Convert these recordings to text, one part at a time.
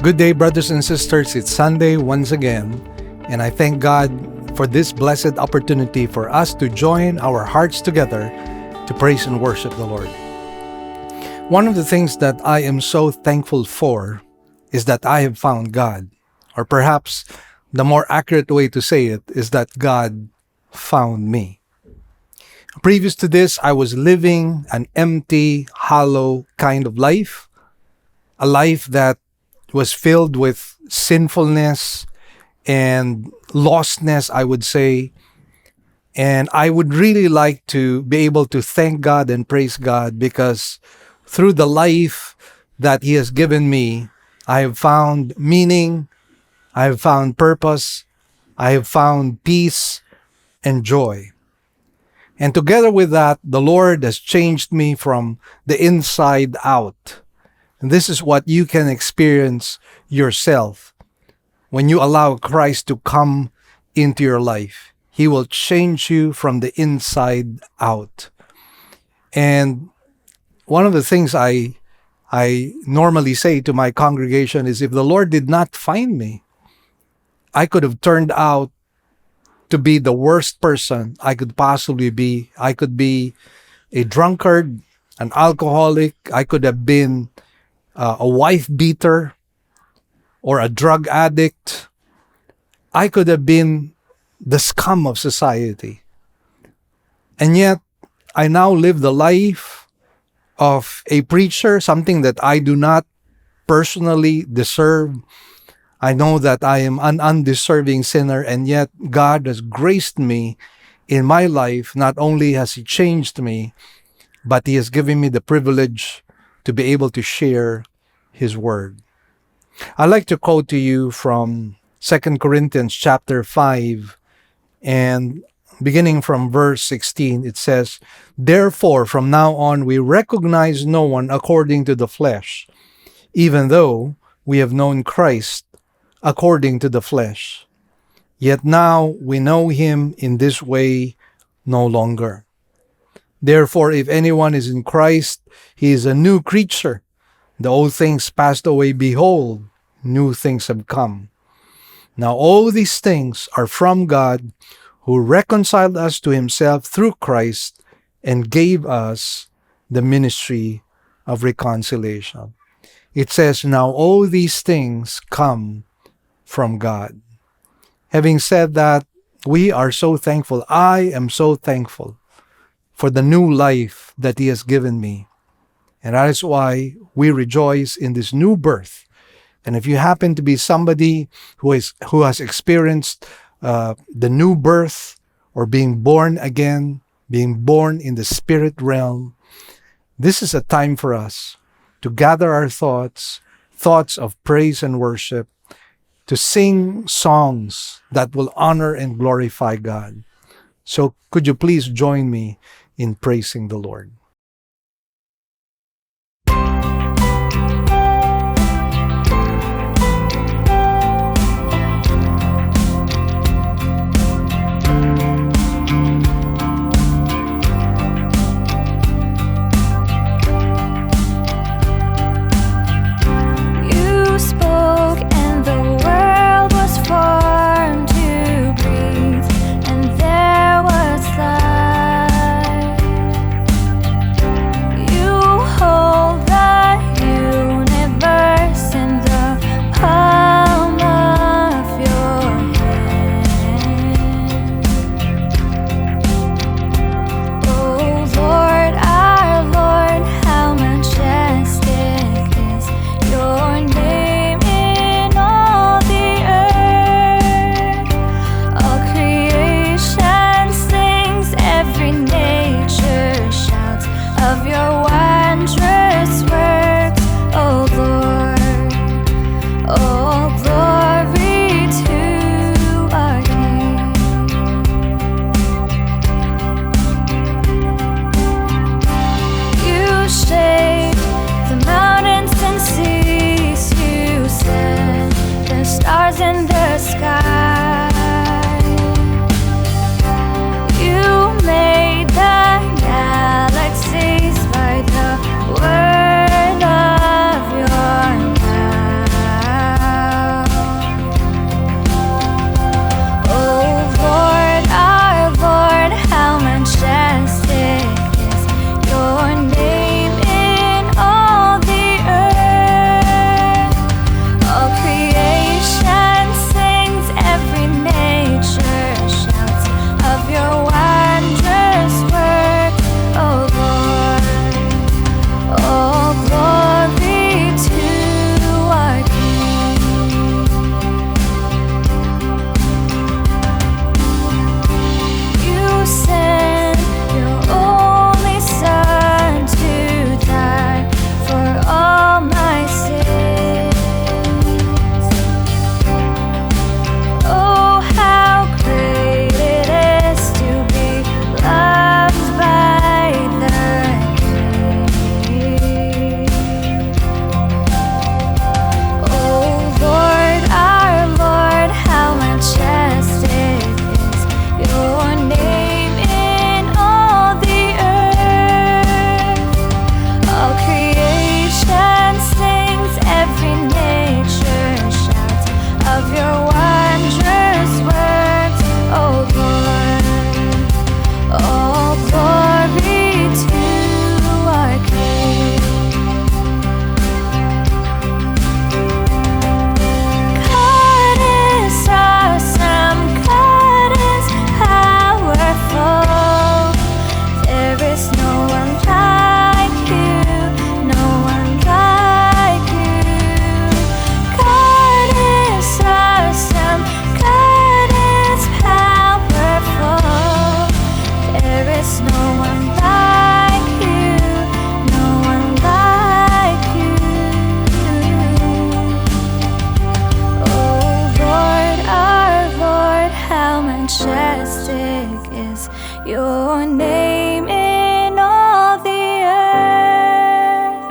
Good day, brothers and sisters. It's Sunday once again, and I thank God for this blessed opportunity for us to join our hearts together to praise and worship the Lord. One of the things that I am so thankful for is that I have found God, or perhaps the more accurate way to say it is that God found me. Previous to this, I was living an empty, hollow kind of life, a life that was filled with sinfulness and lostness, I would say. And I would really like to be able to thank God and praise God because through the life that He has given me, I have found meaning, I have found purpose, I have found peace and joy. And together with that, the Lord has changed me from the inside out. And this is what you can experience yourself when you allow Christ to come into your life. He will change you from the inside out. And one of the things I normally say to my congregation is, if the Lord did not find me, I could have turned out to be the worst person I could possibly be. I could be a drunkard, an alcoholic. I could have been a wife beater or a drug addict. I could have been the scum of society. And yet, I now live the life of a preacher, something that I do not personally deserve. I know that I am an undeserving sinner, and yet God has graced me in my life. Not only has He changed me, but He has given me the privilege to be able to share His word. I'd like to quote to you from 2 Corinthians chapter 5, and beginning from verse 16, it says, "Therefore, from now on, we recognize no one according to the flesh, even though we have known Christ according to the flesh. Yet now we know Him in this way no longer. Therefore, if anyone is in Christ, he is a new creature. The old things passed away, behold, new things have come. Now all these things are from God, who reconciled us to Himself through Christ and gave us the ministry of reconciliation." It says, now all these things come from God. Having said that, we are so thankful. I am so thankful for the new life that He has given me. And that is why we rejoice in this new birth. And if you happen to be somebody who has experienced the new birth, or being born again, being born in the spirit realm, this is a time for us to gather our thoughts of praise and worship, to sing songs that will honor and glorify God. So could you please join me in praising the Lord? your name in all the earth.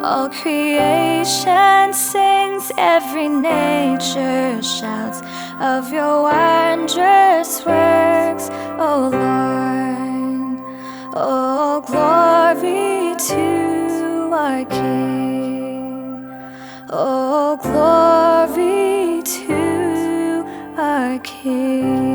All creation sings, every nature shouts of your wondrous works, O Lord. Oh, glory to our King. Oh, glory to our King.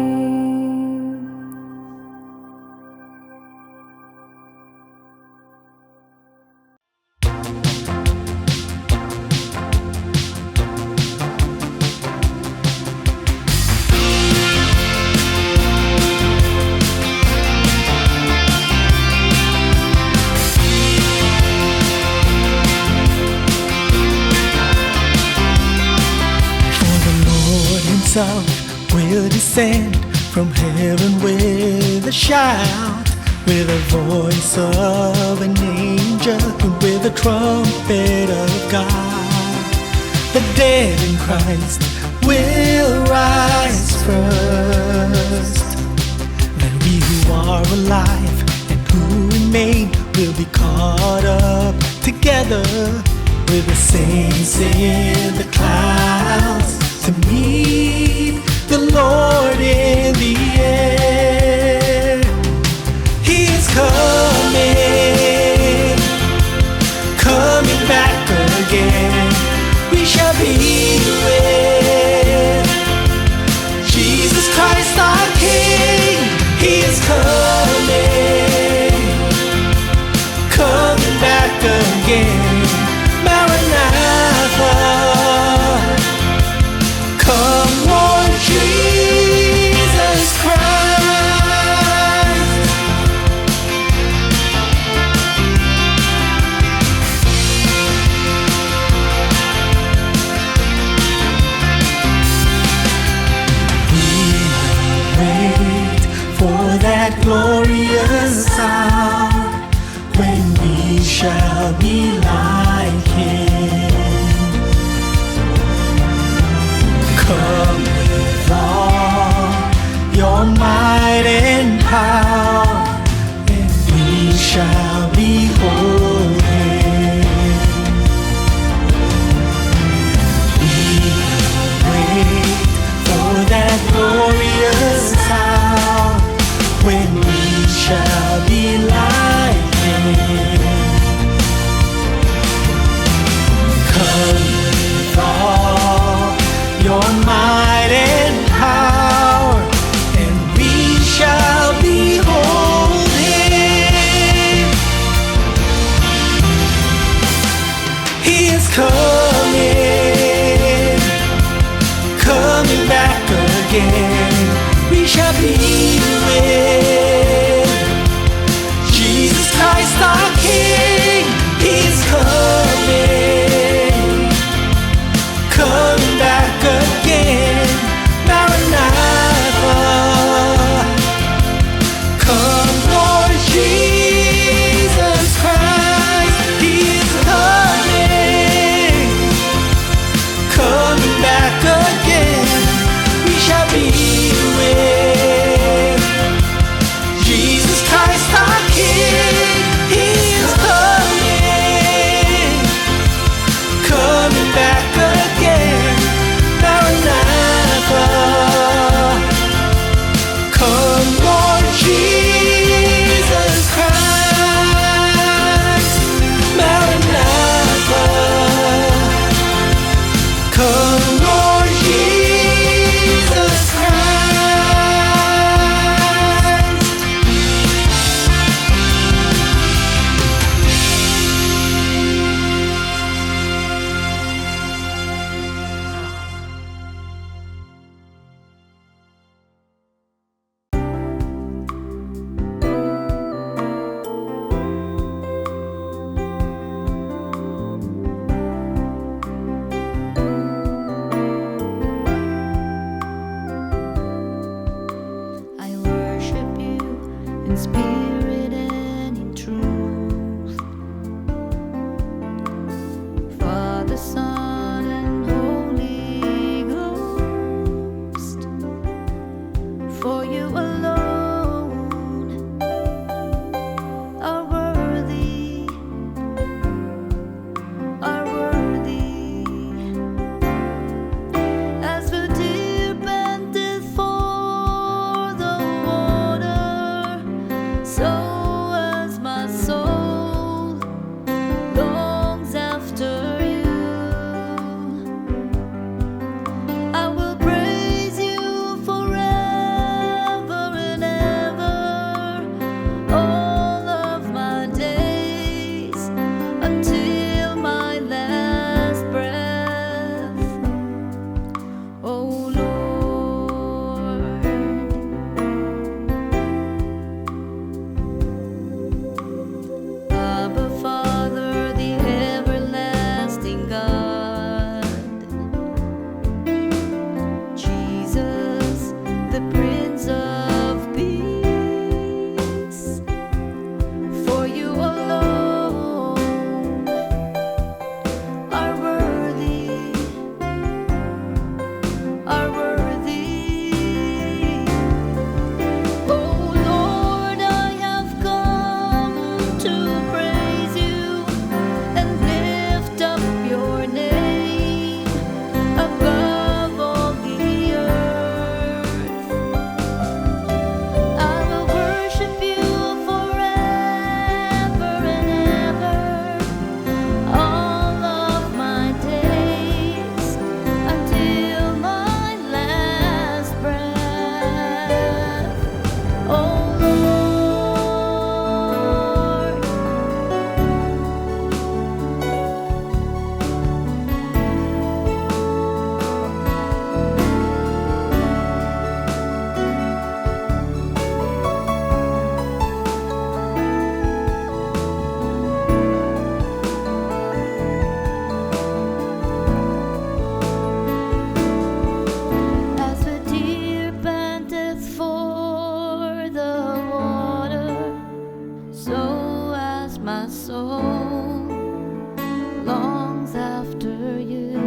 Will descend from heaven with a shout, with a voice of an angel, and with the trumpet of God. The dead in Christ will rise first. Then we who are alive and who remain will be caught up together with the saints in the clouds to meet the Lord in the air. He is coming, coming back again. We shall be with Jesus Christ our King. He is coming, coming back again. Maranatha, come Lord Jesus Christ. We wait for that glorious hour when we shall be like Him. Come with all your might and power, and we shall behold Him. We wait for that glorious hour when we shall be like Him. Come with all your might and power, and we shall behold Him. He is coming, coming back again. We shall be with Jesus Christ our King. He is coming, coming back again. Maranatha, come Lord Jesus Christ. He is coming, coming back again. We shall be with soul longs after you.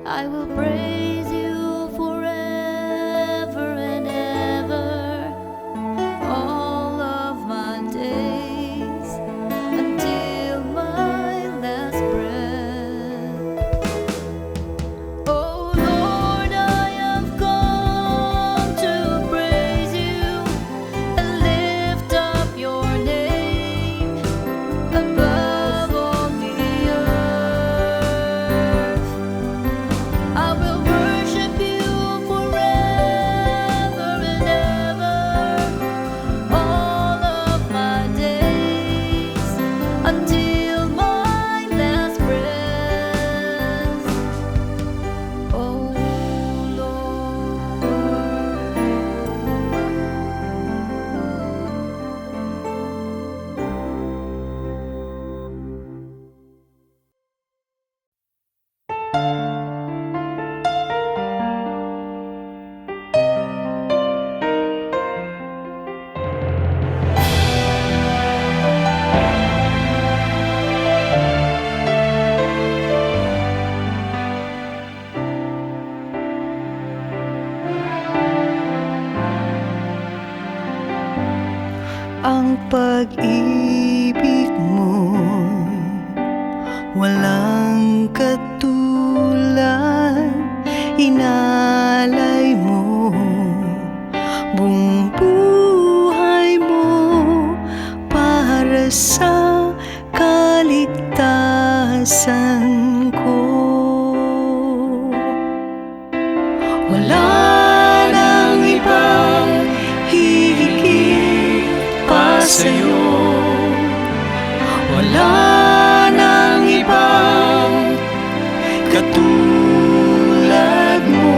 I will praise you forever and ever, all of my days, until my last breath. Oh Lord, I have come to praise you and lift up your name above all the earth. I will worship you forever and ever, all of my days, until my last breath. Oh Lord. Ang pag-ibig mo walang katulad, inalay mo buong buhay mo para sa kaligtasan ko. Wala nang ibang hihigit pa sa'yo, wala nang ibang katulad mo.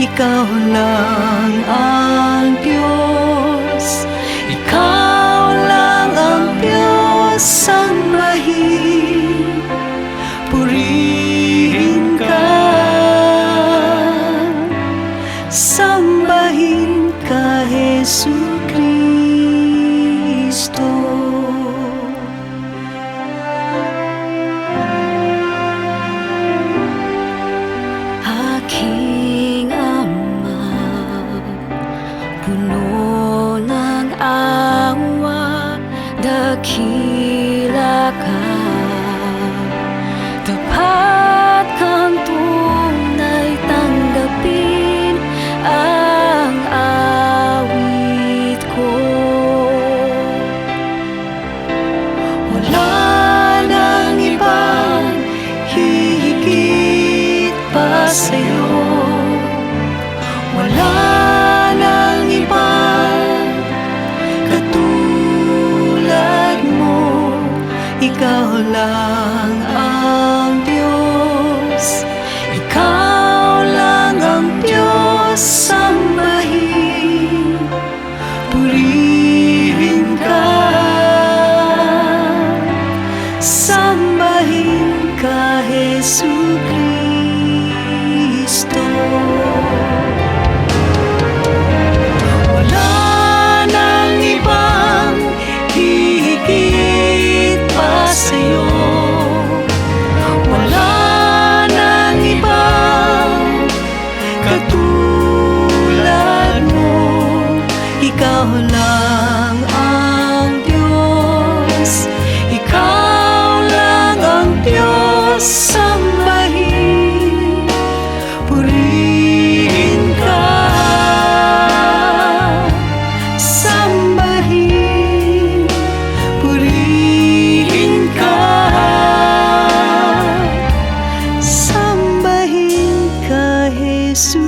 Ikaw lang ang Diyos, ikaw lang ang Diyos. Sambahin, purihin ka, sambahin ka, Jesucristo. Aking Ama, puno ng awa, dakila ka, tapat kang tunay, tanggapin ang awit ko. Wala nang ibang hihigit pa sa'yo, wala nang ibang katulad mo. Ikaw lang ang Diyos, ikaw lang ang Diyos. Sambahin, purihin ka, sambahin ka, Jesucristo. Wala nang ibang hihigit pa sa'yo, wala nang ibang katulad mo. Ikaw lang ang Diyos, ikaw lang ang Diyos. Sambahin, purihin ka, sambahin, purihin ka, sambahin ka, Jesucristo.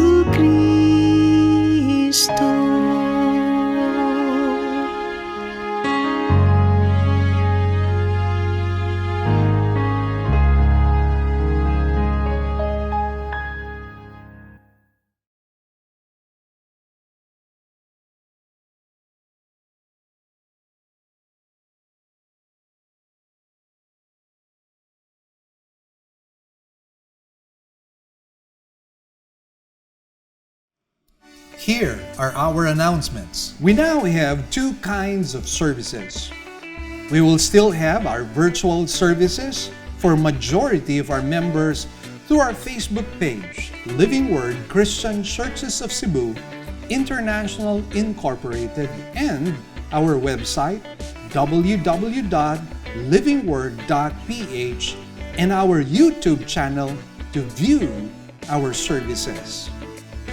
Here are our announcements. We now have two kinds of services. We will still have our virtual services for majority of our members through our Facebook page, Living Word Christian Churches of Cebu, International Incorporated, and our website, www.livingword.ph, and our YouTube channel to view our services.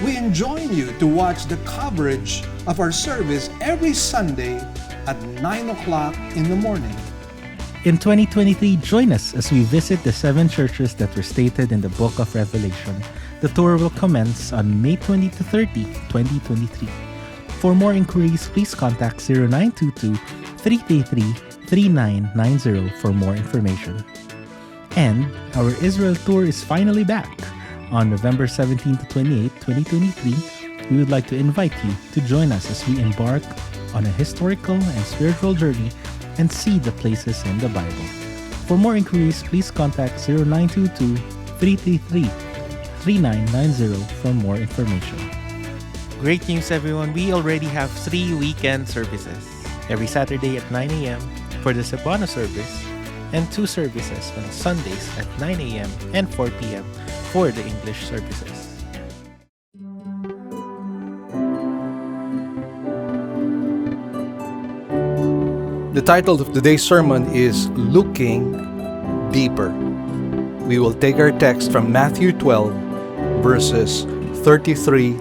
We enjoin you to watch the coverage of our service every Sunday at 9 o'clock in the morning. In 2023, join us as we visit the 7 churches that were stated in the book of Revelation. The tour will commence on May 20 to 30, 2023. For more inquiries, please contact 0922-333-3990 for more information. And our Israel tour is finally back. On November 17 to 28, 2023, we would like to invite you to join us as we embark on a historical and spiritual journey and see the places in the Bible. For more inquiries, please contact 0922-333-3990 for more information. Great news, everyone. We already have 3 weekend services. Every Saturday at 9 a.m. for the Cebuano service, and 2 services on Sundays at 9 a.m. and 4 p.m. for the English services. The title of today's sermon is Looking Deeper. We will take our text from Matthew 12, verses 33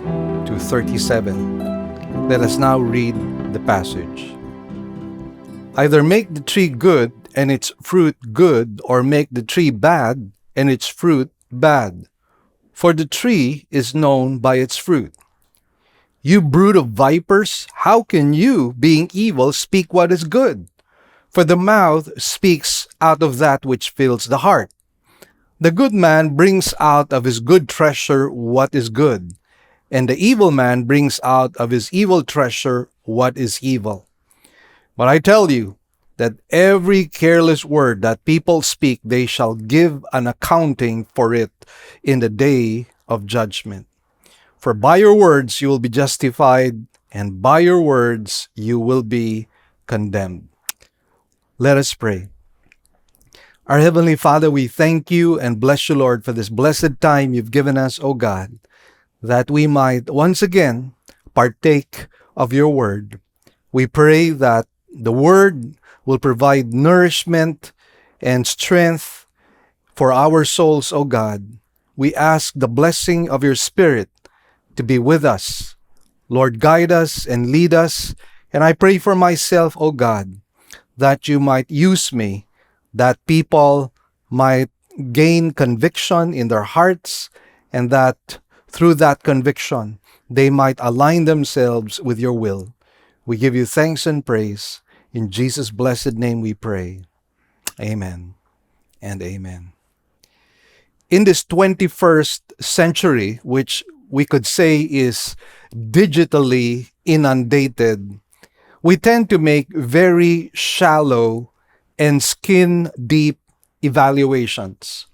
to 37. Let us now read the passage. Either make the tree good and its fruit good, or make the tree bad and its fruit bad. For the tree is known by its fruit. You brood of vipers, how can you, being evil, speak what is good? For the mouth speaks out of that which fills the heart. The good man brings out of his good treasure what is good, and the evil man brings out of his evil treasure what is evil. But I tell you that every careless word that people speak, they shall give an accounting for it in the day of judgment. For by your words you will be justified, and by your words you will be condemned. Let us pray. Our Heavenly Father, we thank you and bless you, Lord, for this blessed time you've given us, O God, that we might once again partake of your word. We pray that the word will provide nourishment and strength for our souls, O God. We ask the blessing of your Spirit to be with us. Lord, guide us and lead us. And I pray for myself, O God, that you might use me, that people might gain conviction in their hearts, and that through that conviction, they might align themselves with your will. We give you thanks and praise. In Jesus' blessed name we pray. Amen and amen. In this 21st century, which we could say is digitally inundated, we tend to make very shallow and skin-deep evaluations.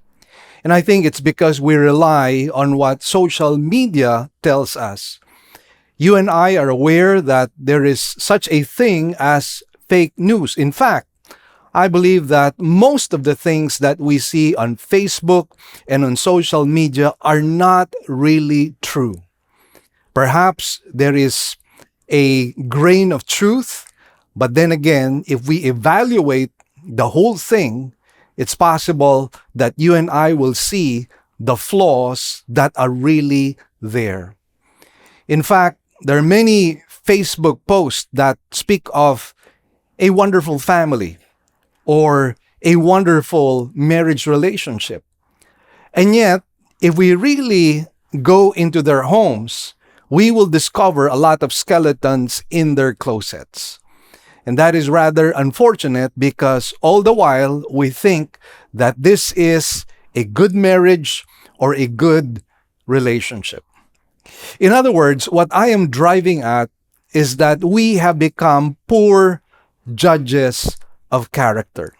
And I think it's because we rely on what social media tells us. You and I are aware that there is such a thing as fake news. In fact, I believe that most of the things that we see on Facebook and on social media are not really true. Perhaps there is a grain of truth, but then again, if we evaluate the whole thing, it's possible that you and I will see the flaws that are really there. In fact, there are many Facebook posts that speak of a wonderful family or a wonderful marriage relationship. And yet, if we really go into their homes, we will discover a lot of skeletons in their closets. And that is rather unfortunate because all the while we think that this is a good marriage or a good relationship. In other words, what I am driving at is that we have become poor judges of character.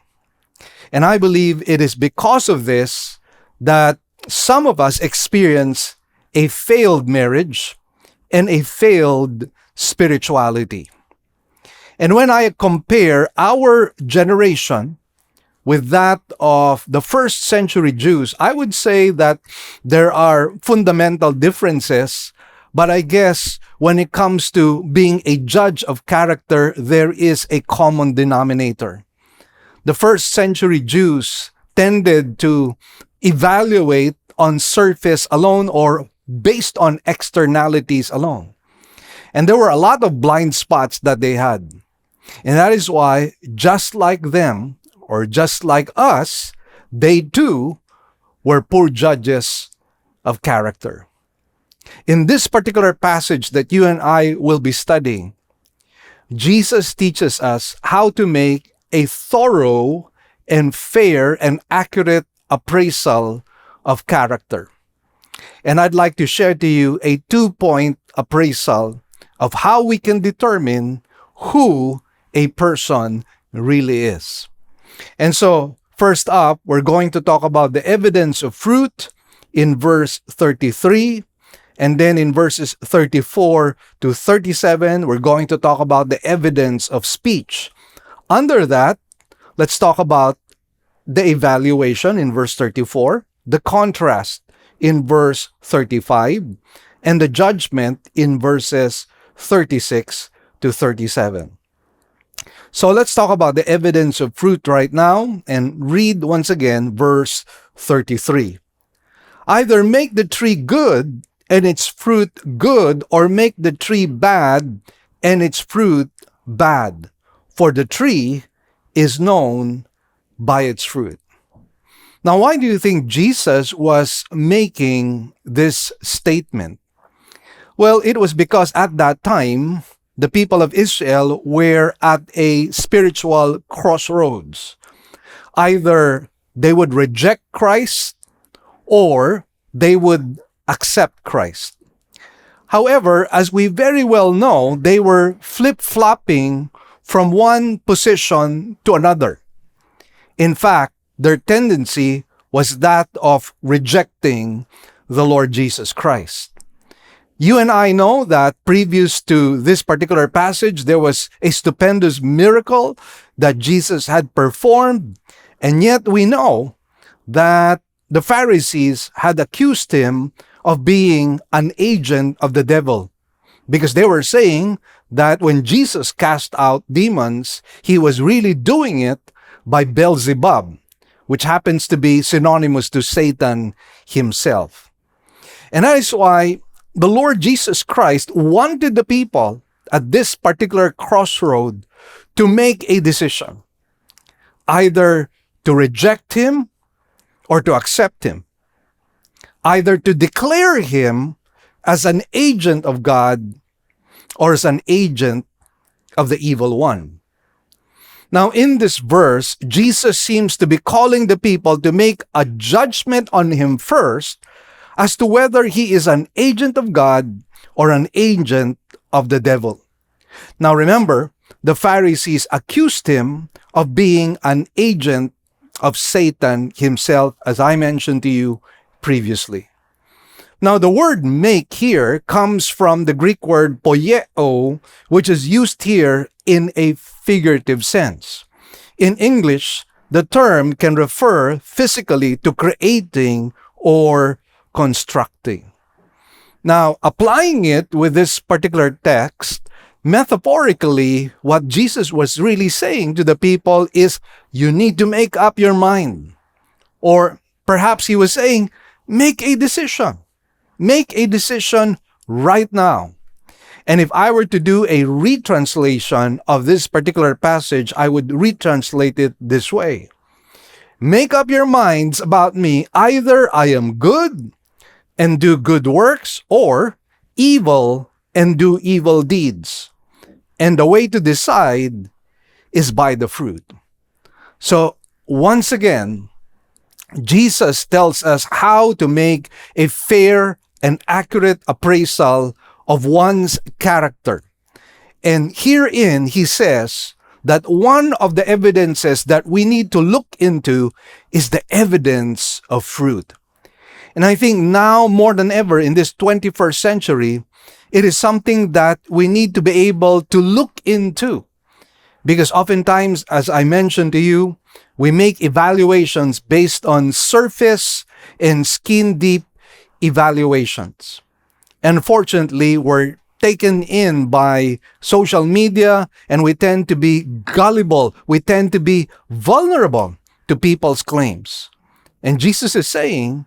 And I believe it is because of this that some of us experience a failed marriage, and a failed spirituality. And when I compare our generation with that of the first century Jews, I would say that there are fundamental differences, but I guess when it comes to being a judge of character, there is a common denominator. The first century Jews tended to evaluate on surface alone or based on externalities alone. And there were a lot of blind spots that they had. And that is why, just like them, or just like us, they too were poor judges of character. In this particular passage that you and I will be studying, Jesus teaches us how to make a thorough and fair and accurate appraisal of character. And I'd like to share to you a 2-point appraisal of how we can determine who a person really is. And so, first up, we're going to talk about the evidence of fruit in verse 33. And then in verses 34 to 37, we're going to talk about the evidence of speech. Under that, let's talk about the evaluation in verse 34, the contrast in verse 35, and the judgment in verses 36 to 37. So let's talk about the evidence of fruit right now and read once again verse 33. Either make the tree good and its fruit good, or make the tree bad and its fruit bad. For the tree is known by its fruit. Now, why do you think Jesus was making this statement? Well, it was because at that time, the people of Israel were at a spiritual crossroads. Either they would reject Christ or they would accept Christ. However, as we very well know, they were flip-flopping from one position to another. In fact, their tendency was that of rejecting the Lord Jesus Christ. You and I know that previous to this particular passage, there was a stupendous miracle that Jesus had performed, and yet we know that the Pharisees had accused him of being an agent of the devil, because they were saying that when Jesus cast out demons, he was really doing it by Beelzebub, which happens to be synonymous to Satan himself. And that is why the Lord Jesus Christ wanted the people at this particular crossroad to make a decision, either to reject him or to accept him, either to declare him as an agent of God or as an agent of the evil one. Now, in this verse, Jesus seems to be calling the people to make a judgment on him first as to whether he is an agent of God or an agent of the devil. Now, remember, the Pharisees accused him of being an agent of Satan himself, as I mentioned to you previously. Now, the word make here comes from the Greek word poieo, which is used here in a figurative sense. In English, the term can refer physically to creating or constructing. Now, applying it with this particular text, metaphorically, what Jesus was really saying to the people is, you need to make up your mind. Or perhaps he was saying, make a decision. Make a decision right now. And if I were to do a retranslation of this particular passage, I would retranslate it this way. Make up your minds about me. Either I am good and do good works, or evil and do evil deeds. And the way to decide is by the fruit. So, once again, Jesus tells us how to make a fair and accurate appraisal of one's character. And herein, he says that one of the evidences that we need to look into is the evidence of fruit. And I think now more than ever in this 21st century, It is something that we need to be able to look into. Because oftentimes, as I mentioned to you, we make evaluations based on surface and skin deep evaluations. Unfortunately, we're taken in by social media and we tend to be gullible. We tend to be vulnerable to people's claims. And Jesus is saying,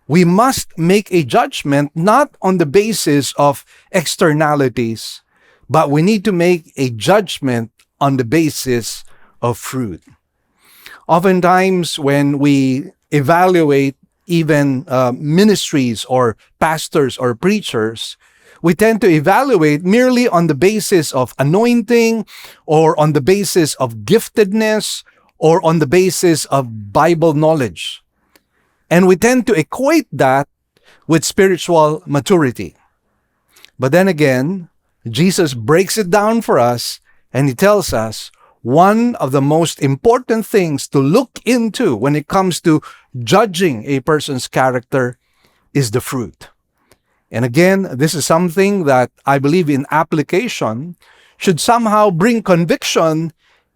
we must make a judgment not on the basis of externalities, but we need to make a judgment on the basis of fruit. Oftentimes, when we evaluate even ministries or pastors or preachers, we tend to evaluate merely on the basis of anointing or on the basis of giftedness or on the basis of Bible knowledge. And we tend to equate that with spiritual maturity. But then again, Jesus breaks it down for us and he tells us one of the most important things to look into when it comes to judging a person's character is the fruit. And again, this is something that I believe in application should somehow bring conviction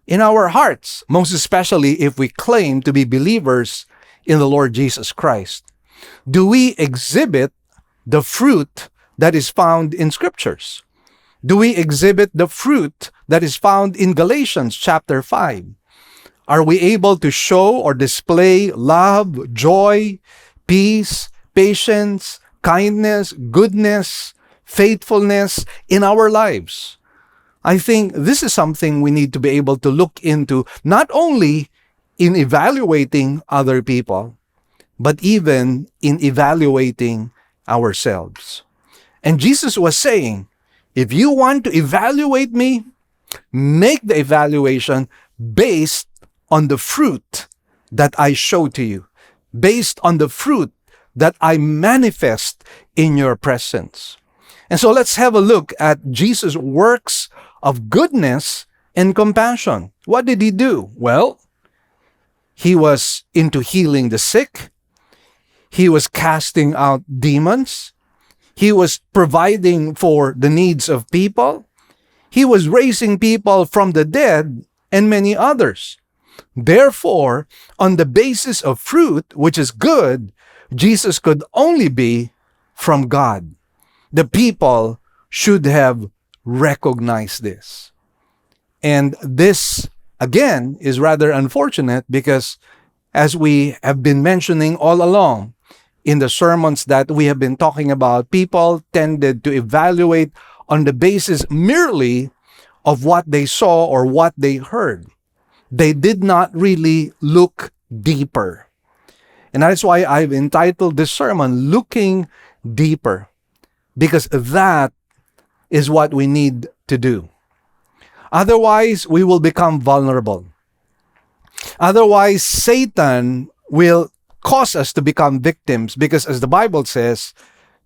in our hearts, most especially if we claim to be believers in the Lord Jesus Christ. Do we exhibit the fruit that is found in scriptures? Do we exhibit the fruit that is found in Galatians chapter 5? Are we able to show or display love, joy, peace, patience, kindness, goodness, faithfulness in our lives? I think this is something we need to be able to look into, not only in evaluating other people, but even in evaluating ourselves. And Jesus was saying, if you want to evaluate me, make the evaluation based on the fruit that I show to you, based on the fruit that I manifest in your presence. And so let's have a look at Jesus' works of goodness and compassion. What did he do? Well, he was into healing the sick. He was casting out demons. He was providing for the needs of people. He was raising people from the dead and many others. Therefore, on the basis of fruit, which is good, Jesus could only be from God. The people should have recognized this. And this, again, is rather unfortunate because, as we have been mentioning all along, in the sermons that we have been talking about, people tended to evaluate on the basis merely of what they saw or what they heard. They did not really look deeper. And that's why I've entitled this sermon, Looking Deeper, because that is what we need to do. Otherwise, we will become vulnerable. Otherwise, Satan will cause us to become victims because, as the Bible says,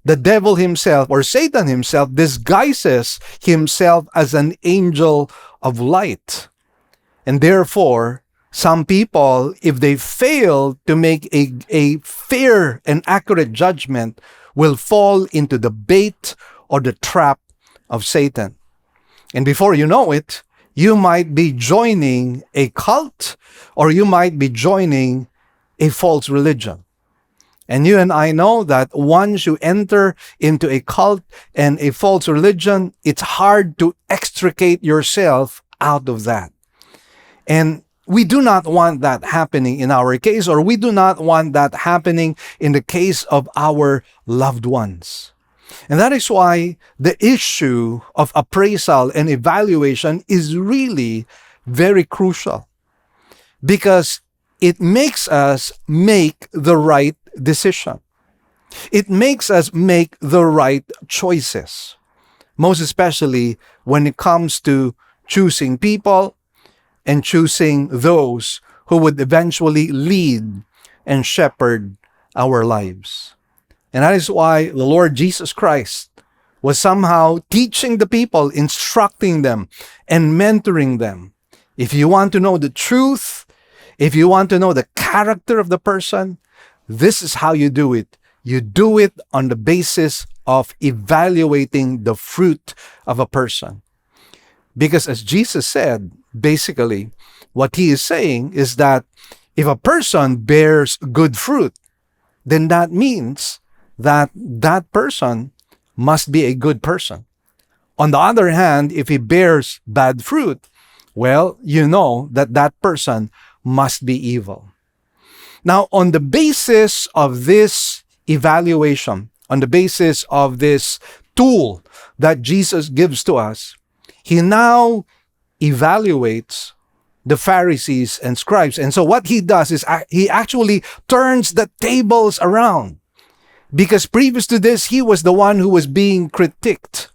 the devil himself or Satan himself disguises himself as an angel of light. And therefore, some people, if they fail to make a fair and accurate judgment, will fall into the bait or the trap of Satan. And before you know it, you might be joining a cult or you might be joining a false religion. And you and I know that once you enter into a cult and a false religion, it's hard to extricate yourself out of that. And we do not want that happening in our case, or we do not want that happening in the case of our loved ones. And that is why the issue of appraisal and evaluation is really very crucial, because it makes us make the right decision. It makes us make the right choices, most especially when it comes to choosing people and choosing those who would eventually lead and shepherd our lives. And that is why the Lord Jesus Christ was somehow teaching the people, instructing them, and mentoring them. If you want to know the truth, if you want to know the character of the person, this is how you do it. You do it on the basis of evaluating the fruit of a person. Because as Jesus said, basically, what he is saying is that if a person bears good fruit, then that means that that person must be a good person. On the other hand, if he bears bad fruit, well, you know that that person must be evil. Now, on the basis of this evaluation, on the basis of this tool that Jesus gives to us, he now evaluates the Pharisees and scribes. And so what he does is he actually turns the tables around. Because previous to this, he was the one who was being critiqued.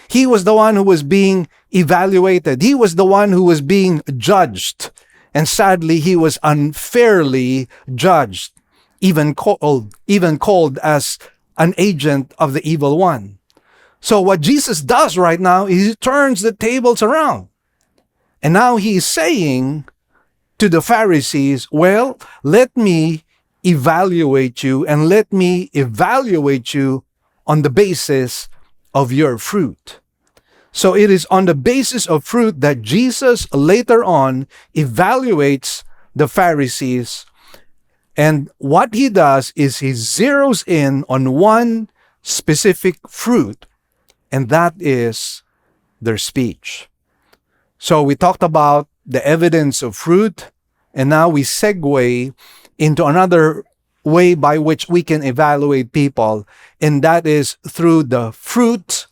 He was the one who was being evaluated. He was the one who was being judged. And sadly, he was unfairly judged, even called as an agent of the evil one. So what Jesus does right now is he turns the tables around. And now he is saying to the Pharisees, well, let me evaluate you, and let me evaluate you on the basis of your fruit. So it is on the basis of fruit that Jesus later on evaluates the Pharisees. And what he does is he zeroes in on one specific fruit, and that is their speech. So we talked about the evidence of fruit, and now we segue into another way by which we can evaluate people, and that is through the fruit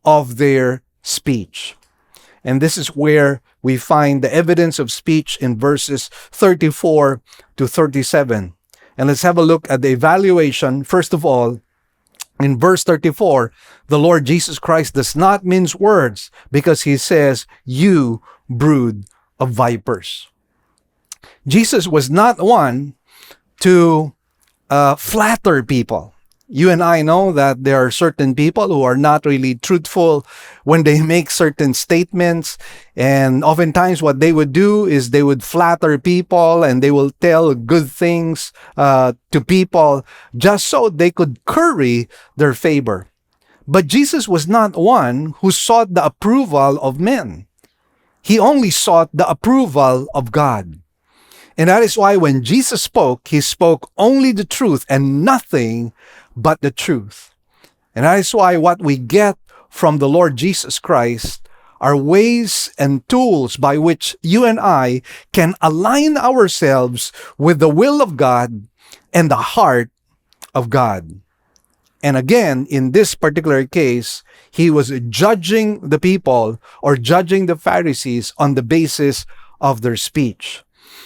of their speech. And this is where we find the evidence of speech in verses 34 to 37. And let's have a look at the evaluation. First of all, in verse 34, the Lord Jesus Christ does not mince words because he says, "You brood of vipers." Jesus was not one to flatter people. You and I know that there are certain people who are not really truthful when they make certain statements. And oftentimes what they would do is they would flatter people and they will tell good things to people just so they could curry their favor. But Jesus was not one who sought the approval of men. He only sought the approval of God. And that is why when Jesus spoke, he spoke only the truth and nothing but the truth. And that is why what we get from the Lord Jesus Christ are ways and tools by which you and I can align ourselves with the will of God and the heart of God. And again, in this particular case, he was judging the people or judging the Pharisees on the basis of their speech.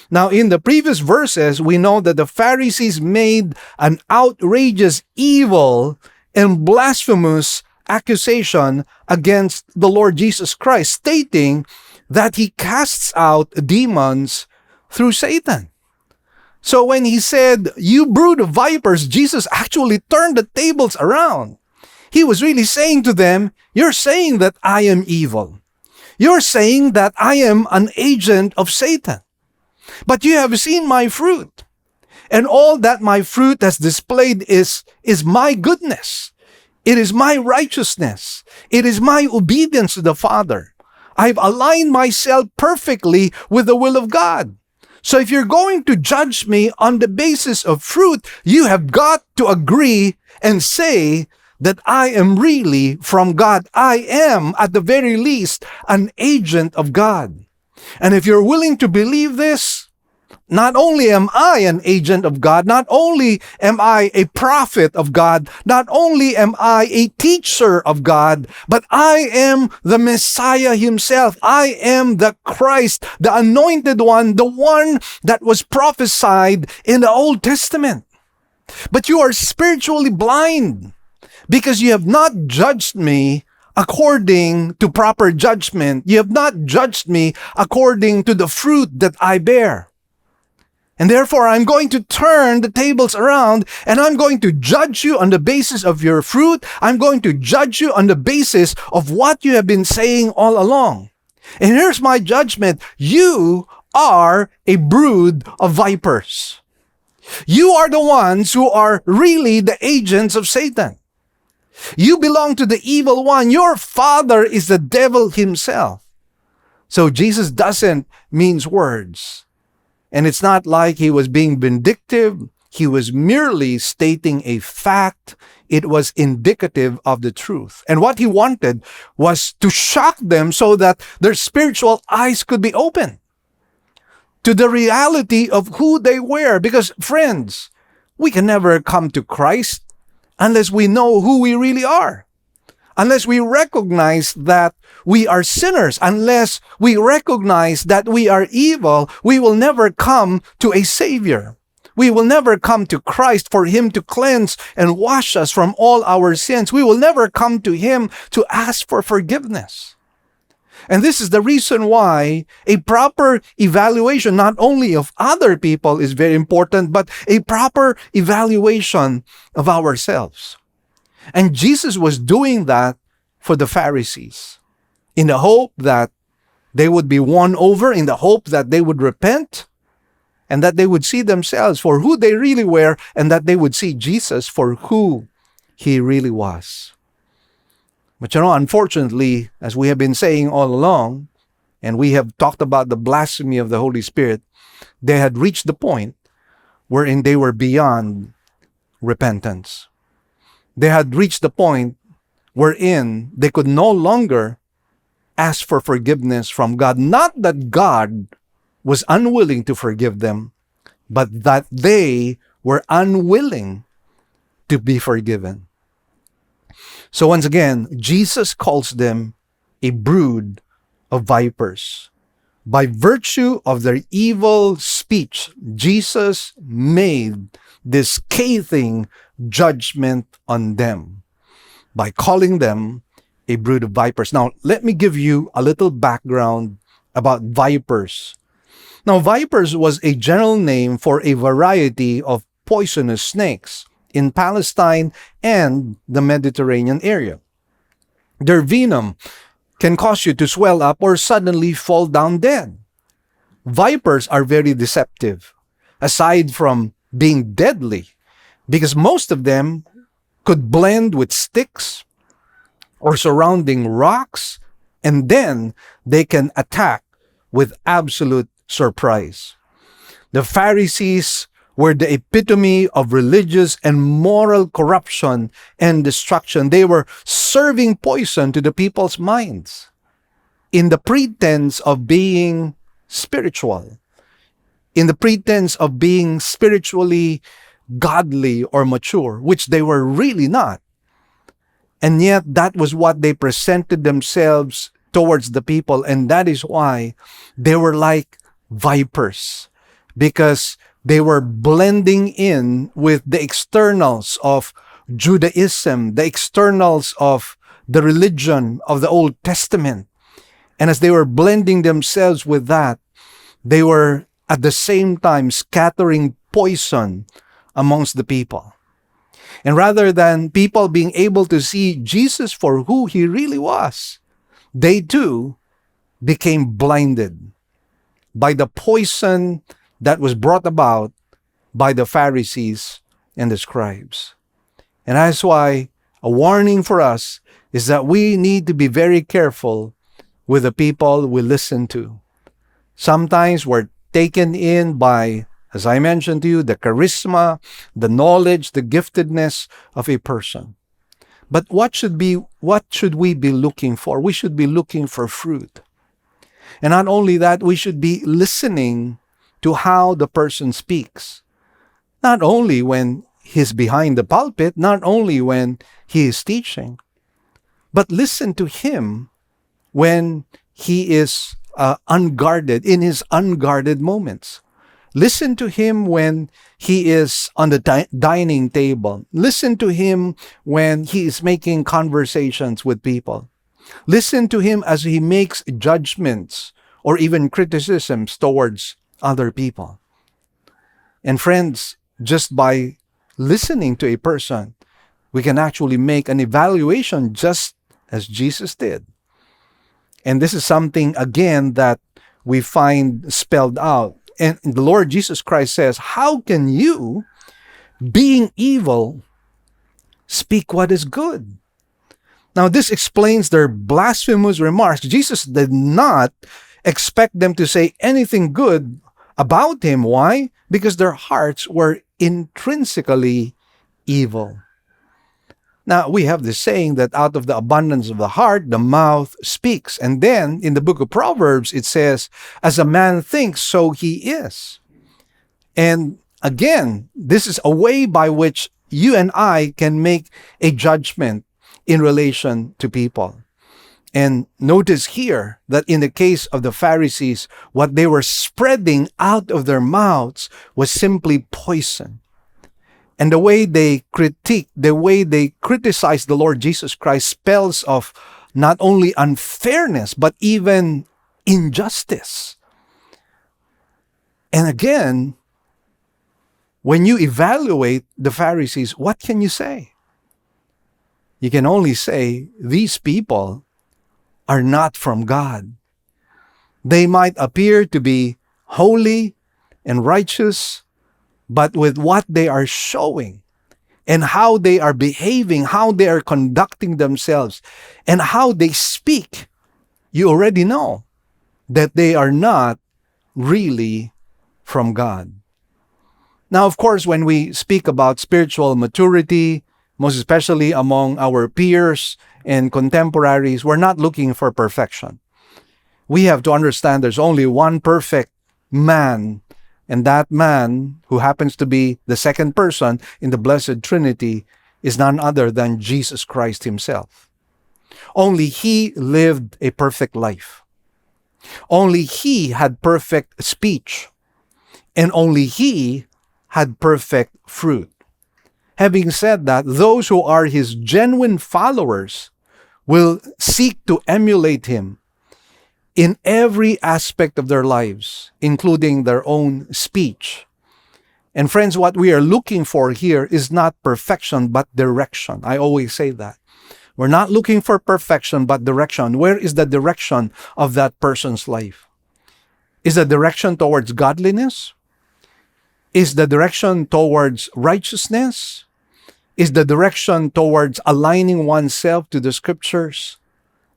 Now, in the previous verses, we know that the Pharisees made an outrageous, evil, and blasphemous accusation against the Lord Jesus Christ, stating that he casts out demons through Satan. So when he said, "You brood of vipers," Jesus actually turned the tables around. He was really saying to them, "You're saying that I am evil. You're saying that I am an agent of Satan. But you have seen my fruit. And all that my fruit has displayed is my goodness. It is my righteousness. It is my obedience to the Father. I've aligned myself perfectly with the will of God. So if you're going to judge me on the basis of fruit, you have got to agree and say that I am really from God. I am, at the very least, an agent of God. And if you're willing to believe this, not only am I an agent of God, not only am I a prophet of God, not only am I a teacher of God, but I am the Messiah himself. I am the Christ, the anointed one, the one that was prophesied in the Old Testament. But you are spiritually blind because you have not judged me according to proper judgment. You have not judged me according to the fruit that I bear. And therefore, I'm going to turn the tables around and I'm going to judge you on the basis of your fruit. I'm going to judge you on the basis of what you have been saying all along. And here's my judgment. You are a brood of vipers. You are the ones who are really the agents of Satan. You belong to the evil one. Your father is the devil himself. So Jesus doesn't mince words. And it's not like he was being vindictive. He was merely stating a fact. It was indicative of the truth. And what he wanted was to shock them so that their spiritual eyes could be open to the reality of who they were. Because, friends, we can never come to Christ unless we know who we really are. Unless we recognize that we are sinners, unless we recognize that we are evil, we will never come to a Savior. We will never come to Christ for Him to cleanse and wash us from all our sins. We will never come to Him to ask for forgiveness. And this is the reason why a proper evaluation, not only of other people, is very important, but a proper evaluation of ourselves. And Jesus was doing that for the Pharisees in the hope that they would be won over, in the hope that they would repent, and that they would see themselves for who they really were, and that they would see Jesus for who He really was. But unfortunately, as we have been saying all along, and we have talked about the blasphemy of the Holy Spirit, they had reached the point wherein they were beyond repentance. They had reached the point wherein they could no longer ask for forgiveness from God. Not that God was unwilling to forgive them, but that they were unwilling to be forgiven. So once again, Jesus calls them a brood of vipers. By virtue of their evil speech, Jesus made this scathing judgment on them by calling them a brood of vipers. Now, let me give you a little background about vipers. Now, vipers was a general name for a variety of poisonous snakes in Palestine and the Mediterranean area. Their venom can cause you to swell up or suddenly fall down dead. Vipers are very deceptive, aside from being deadly, because most of them could blend with sticks or surrounding rocks, and then they can attack with absolute surprise. The Pharisees were the epitome of religious and moral corruption and destruction. They were serving poison to the people's minds in the pretense of being spiritual, in the pretense of being spiritually godly or mature, which they were really not. And yet that was what they presented themselves towards the people, and that is why they were like vipers, because they were blending in with the externals of Judaism, the externals of the religion of the Old Testament. And as they were blending themselves with that, they were at the same time scattering poison amongst the people. And rather than people being able to see Jesus for who He really was, they too became blinded by the poison that was brought about by the Pharisees and the scribes. And that's why a warning for us is that we need to be very careful with the people we listen to. Sometimes we're taken in by, as I mentioned to you, the charisma, the knowledge, the giftedness of a person. But what should we be looking for? We should be looking for fruit. And not only that, we should be listening to how the person speaks. Not only when he's behind the pulpit, not only when he is teaching, but listen to him when he is unguarded, in his unguarded moments. Listen to him when he is on the dining table. Listen to him when he is making conversations with people. Listen to him as he makes judgments or even criticisms towards other people. And friends, just by listening to a person, we can actually make an evaluation just as Jesus did. And this is something, again, that we find spelled out And the Lord Jesus Christ says, how can you, being evil, speak what is good? Now, this explains their blasphemous remarks. Jesus did not expect them to say anything good about him. Why? Because their hearts were intrinsically evil. Now, we have this saying that out of the abundance of the heart, the mouth speaks. And then in the book of Proverbs, it says, as a man thinks, so he is. And again, this is a way by which you and I can make a judgment in relation to people. And notice here that in the case of the Pharisees, what they were spreading out of their mouths was simply poison. And the way they criticize the Lord Jesus Christ spells of not only unfairness, but even injustice. And again, when you evaluate the Pharisees, what can you say? You can only say, these people are not from God. They might appear to be holy and righteous, but with what they are showing and how they are behaving, how they are conducting themselves, and how they speak, you already know that they are not really from God. Now, of course, when we speak about spiritual maturity, most especially among our peers and contemporaries, we're not looking for perfection. We have to understand there's only one perfect man, and that man, who happens to be the second person in the Blessed Trinity, is none other than Jesus Christ himself. Only he lived a perfect life. Only he had perfect speech. And only he had perfect fruit. Having said that, those who are his genuine followers will seek to emulate him in every aspect of their lives, including their own speech. And friends, what we are looking for here is not perfection, but direction. I always say that. We're not looking for perfection, but direction. Where is the direction of that person's life? Is the direction towards godliness? Is the direction towards righteousness? Is the direction towards aligning oneself to the scriptures?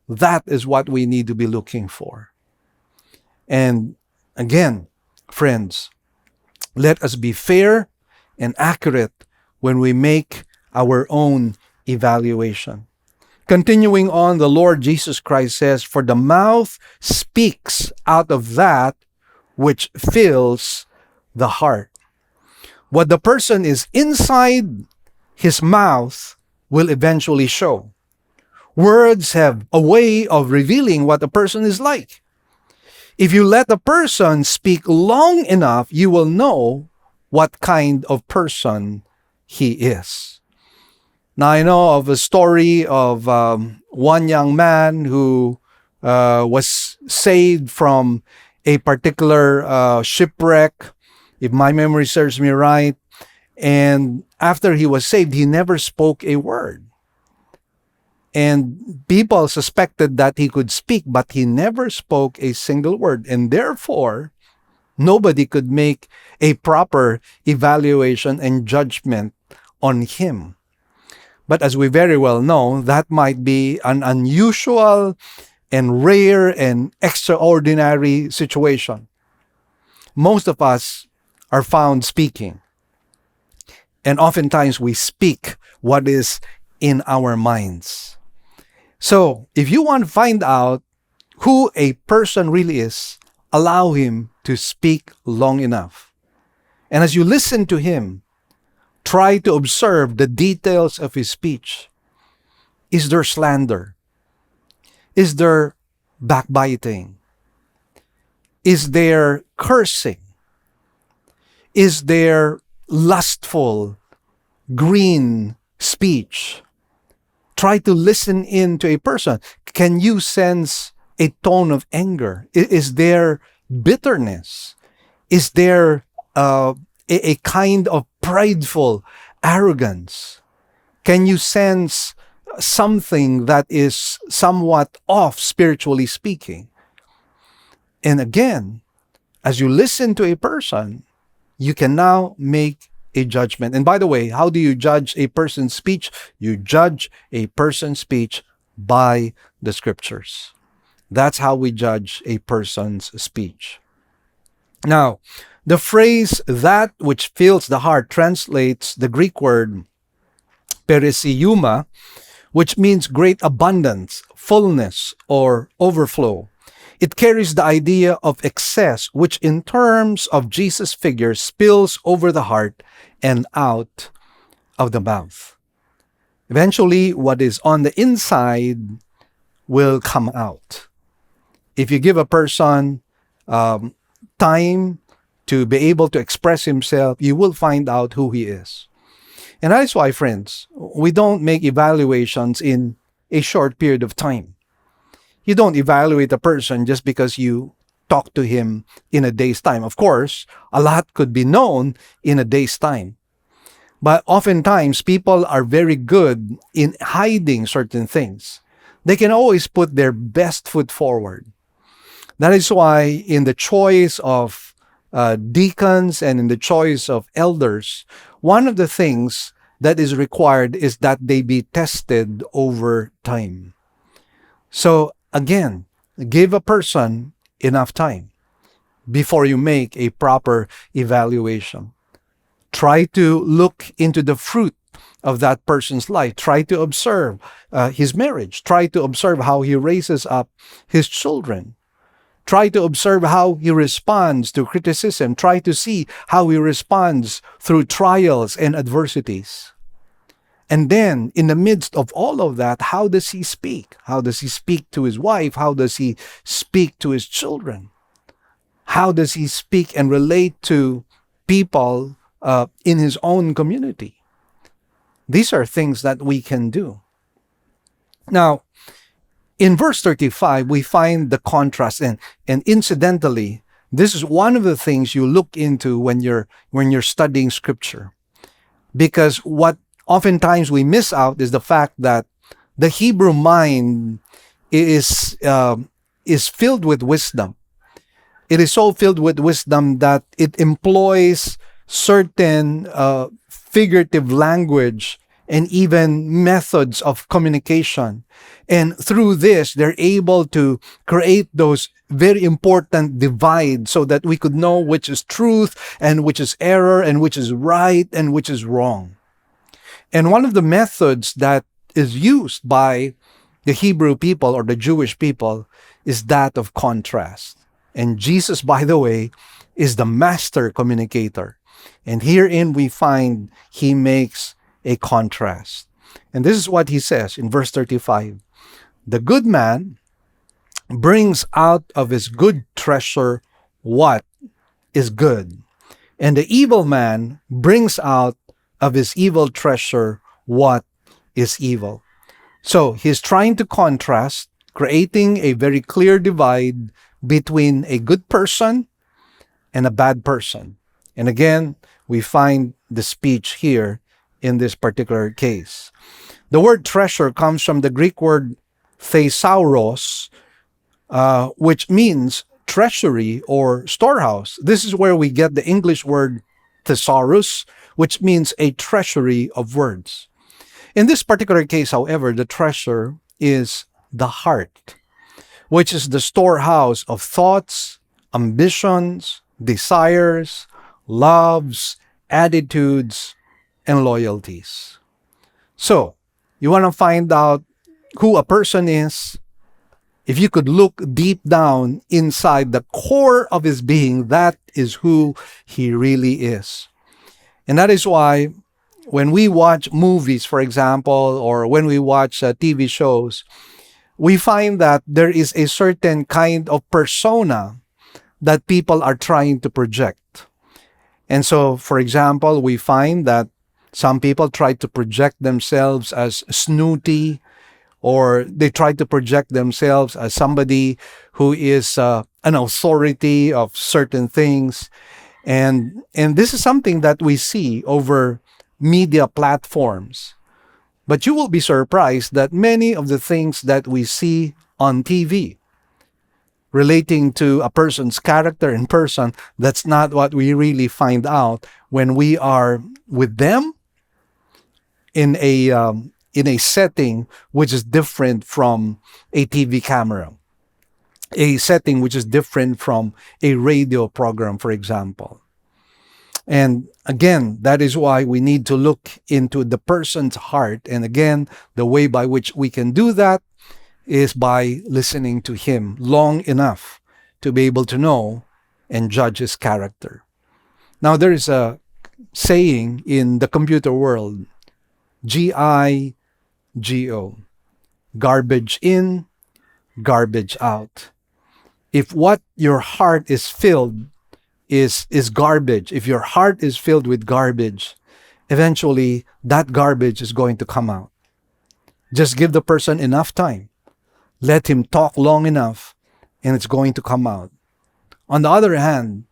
That is what we need to be looking for. And again, friends, let us be fair and accurate when we make our own evaluation. Continuing on, the Lord Jesus Christ says, for the mouth speaks out of that which fills the heart. What the person is inside his mouth will eventually show. Words have a way of revealing what a person is like. If you let a person speak long enough, you will know what kind of person he is. Now, I know of a story of one young man who was saved from a particular shipwreck, if my memory serves me right. And after he was saved, he never spoke a word. And people suspected that he could speak, but he never spoke a single word. And therefore, nobody could make a proper evaluation and judgment on him. But as we very well know, that might be an unusual and rare and extraordinary situation. Most of us are found speaking. And oftentimes we speak what is in our minds. So, if you want to find out who a person really is, allow him to speak long enough. And as you listen to him, try to observe the details of his speech. Is there slander? Is there backbiting? Is there cursing? Is there lustful, green speech? Try to listen in to a person. Can you sense a tone of anger? Is there bitterness? Is there a kind of prideful arrogance? Can you sense something that is somewhat off spiritually speaking? And again, As you listen to a person, you can now make a judgment. And by the way, how do you judge a person's speech? You judge a person's speech by the scriptures. That's how we judge a person's speech. Now, the phrase "that which fills the heart" translates the Greek word perisiuma, which means great abundance, fullness, or overflow. It carries the idea of excess, which in terms of Jesus' figure spills over the heart and out of the mouth. Eventually, what is on the inside will come out. If you give a person time to be able to express himself, you will find out who he is. And that is why, friends, we don't make evaluations in a short period of time. You don't evaluate a person just because you talk to him in a day's time. Of course, a lot could be known in a day's time. But oftentimes, people are very good in hiding certain things. They can always put their best foot forward. That is why in the choice of deacons and in the choice of elders, one of the things that is required is that they be tested over time. So again, give a person enough time before you make a proper evaluation. Try to look into the fruit of that person's life. Try to observe his marriage. Try to observe how he raises up his children. Try to observe how he responds to criticism. Try to see how he responds through trials and adversities. And then, in the midst of all of that, how does he speak? How does he speak to his wife? How does he speak to his children? How does he speak and relate to people in his own community? These are things that we can do. Now, in verse 35, we find the contrast, and incidentally, this is one of the things you look into when you're studying scripture, because what oftentimes we miss out is the fact that the Hebrew mind is filled with wisdom. It is so filled with wisdom that it employs certain figurative language and even methods of communication. And through this, they're able to create those very important divides so that we could know which is truth and which is error and which is right and which is wrong. And one of the methods that is used by the Hebrew people or the Jewish people is that of contrast. And Jesus, by the way, is the master communicator. And herein we find he makes a contrast. And this is what he says in verse 35. The good man brings out of his good treasure what is good, and the evil man brings out of his evil treasure what is evil. So he's trying to contrast, creating a very clear divide between a good person and a bad person. And again, we find the speech here in this particular case. The word treasure comes from the Greek word thesauros, which means treasury or storehouse. This is where we get the English word thesaurus, which means a treasury of words. In this particular case, however, the treasure is the heart, which is the storehouse of thoughts, ambitions, desires, loves, attitudes, and loyalties. So, you want to find out who a person is? If you could look deep down inside the core of his being, that is who he really is. And that is why when we watch movies, for example, or when we watch TV shows, we find that there is a certain kind of persona that people are trying to project. And so, for example, we find that some people try to project themselves as snooty, or they try to project themselves as somebody who is an authority of certain things. And this is something that we see over media platforms. But you will be surprised that many of the things that we see on TV relating to a person's character in person, that's not what we really find out when we are with them in a setting which is different from a TV camera, a setting which is different from a radio program, for example. And again, that is why we need to look into the person's heart. And again, the way by which we can do that is by listening to him long enough to be able to know and judge his character. Now, there is a saying in the computer world, GIGO, garbage in, garbage out. If what your heart is filled is garbage, if your heart is filled with garbage, eventually that garbage is going to come out. Just give the person enough time. Let him talk long enough, and it's going to come out. On the other hand,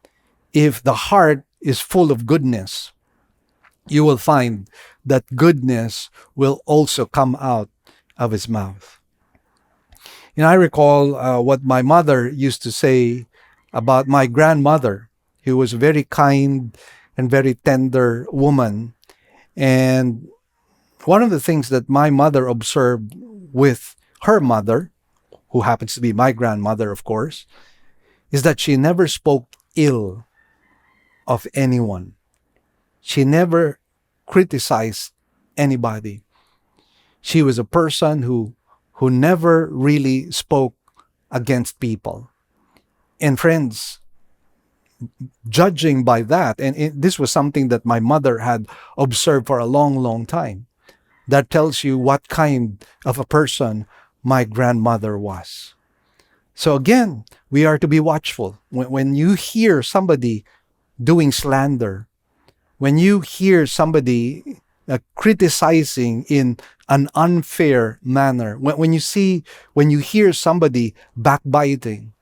if the heart is full of goodness, you will find that goodness will also come out of his mouth. I recall what my mother used to say about my grandmother, who was a very kind and very tender woman. And one of the things that my mother observed with her mother, who happens to be my grandmother, of course, is that she never spoke ill of anyone. She never criticized anybody. She was a person who never really spoke against people. And friends, judging by that, and this was something that my mother had observed for a long, long time, that tells you what kind of a person my grandmother was. So again, we are to be watchful. When you hear somebody doing slander, when you hear somebody criticizing in an unfair manner, when you hear somebody backbiting,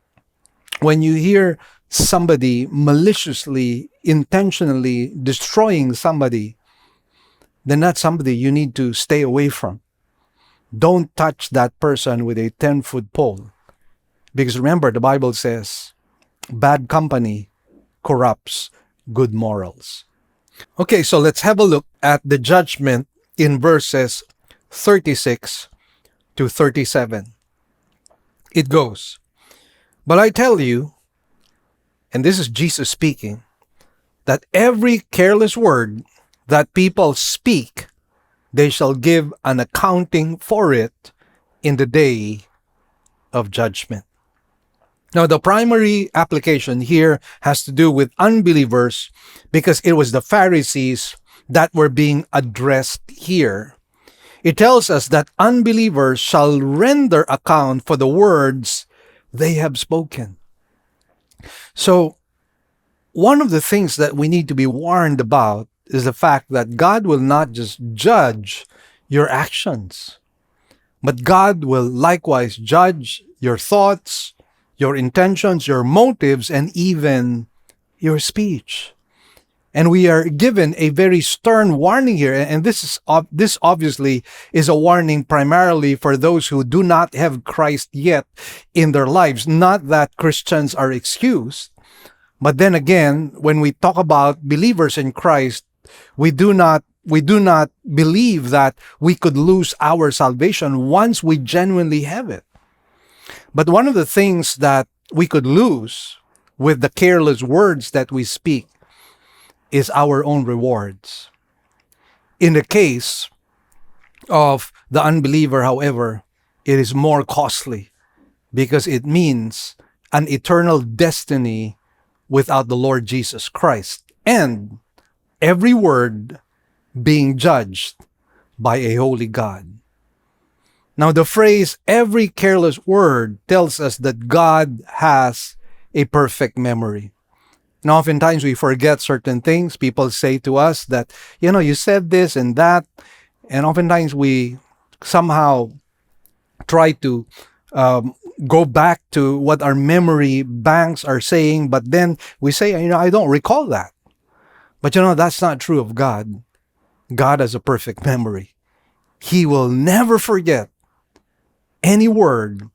when you hear somebody maliciously, intentionally destroying somebody, then that's somebody you need to stay away from. Don't touch that person with a 10-foot pole. Because remember, the Bible says, bad company corrupts good morals. Okay, so let's have a look at the judgment in verses 36 to 37. It goes, "But I tell you," and this is Jesus speaking, "that every careless word that people speak, they shall give an accounting for it in the day of judgment." Now, the primary application here has to do with unbelievers because it was the Pharisees that were being addressed here. It tells us that unbelievers shall render account for the words they have spoken. So, one of the things that we need to be warned about is the fact that God will not just judge your actions, but God will likewise judge your thoughts, your intentions, your motives, and even your speech. And we are given a very stern warning here. And this obviously is a warning primarily for those who do not have Christ yet in their lives. Not that Christians are excused, but then again, when we talk about believers in Christ, we do not believe that we could lose our salvation once we genuinely have it. But one of the things that we could lose with the careless words that we speak is our own rewards. In the case of the unbeliever, however, it is more costly because it means an eternal destiny without the Lord Jesus Christ, and every word being judged by a holy God. Now, the phrase, every careless word, tells us that God has a perfect memory. And oftentimes we forget certain things. People say to us that, you said this and that. And oftentimes we somehow try to go back to what our memory banks are saying. But then we say, I don't recall that. But that's not true of God. God has a perfect memory. He will never forget any word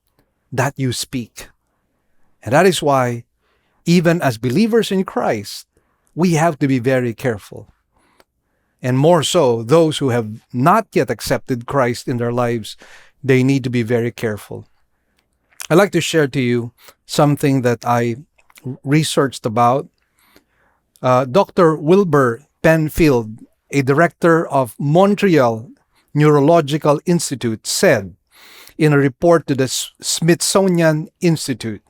that you speak. And that is why, even as believers in Christ, we have to be very careful. And more so, those who have not yet accepted Christ in their lives, they need to be very careful. I'd like to share to you something that I researched about. Dr. Wilbur Penfield, a director of Montreal Neurological Institute, said in a report to the Smithsonian Institute,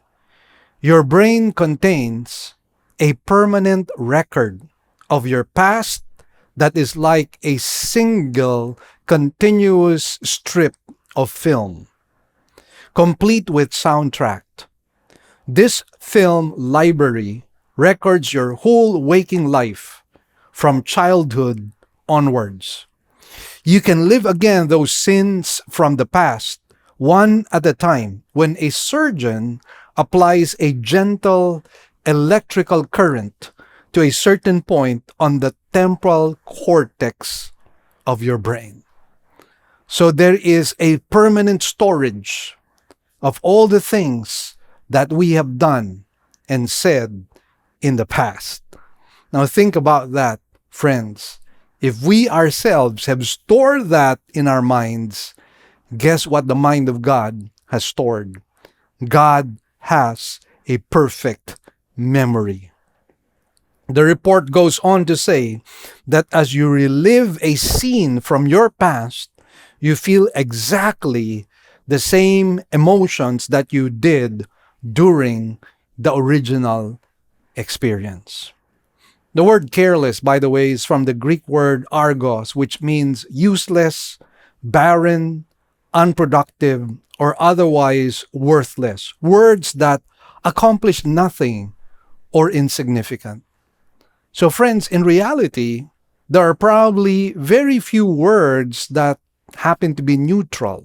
"Your brain contains a permanent record of your past that is like a single continuous strip of film, complete with soundtrack. This film library records your whole waking life from childhood onwards. You can live again those sins from the past, one at a time, when a surgeon applies a gentle electrical current to a certain point on the temporal cortex of your brain." So there is a permanent storage of all the things that we have done and said in the past. Now think about that, friends. If we ourselves have stored that in our minds, guess what the mind of God has stored? God has a perfect memory. The report goes on to say that as you relive a scene from your past, you feel exactly the same emotions that you did during the original experience. The word careless, by the way, is from the Greek word argos, which means useless, barren, unproductive, or otherwise worthless. Words that accomplish nothing or insignificant. So friends, in reality, there are probably very few words that happen to be neutral.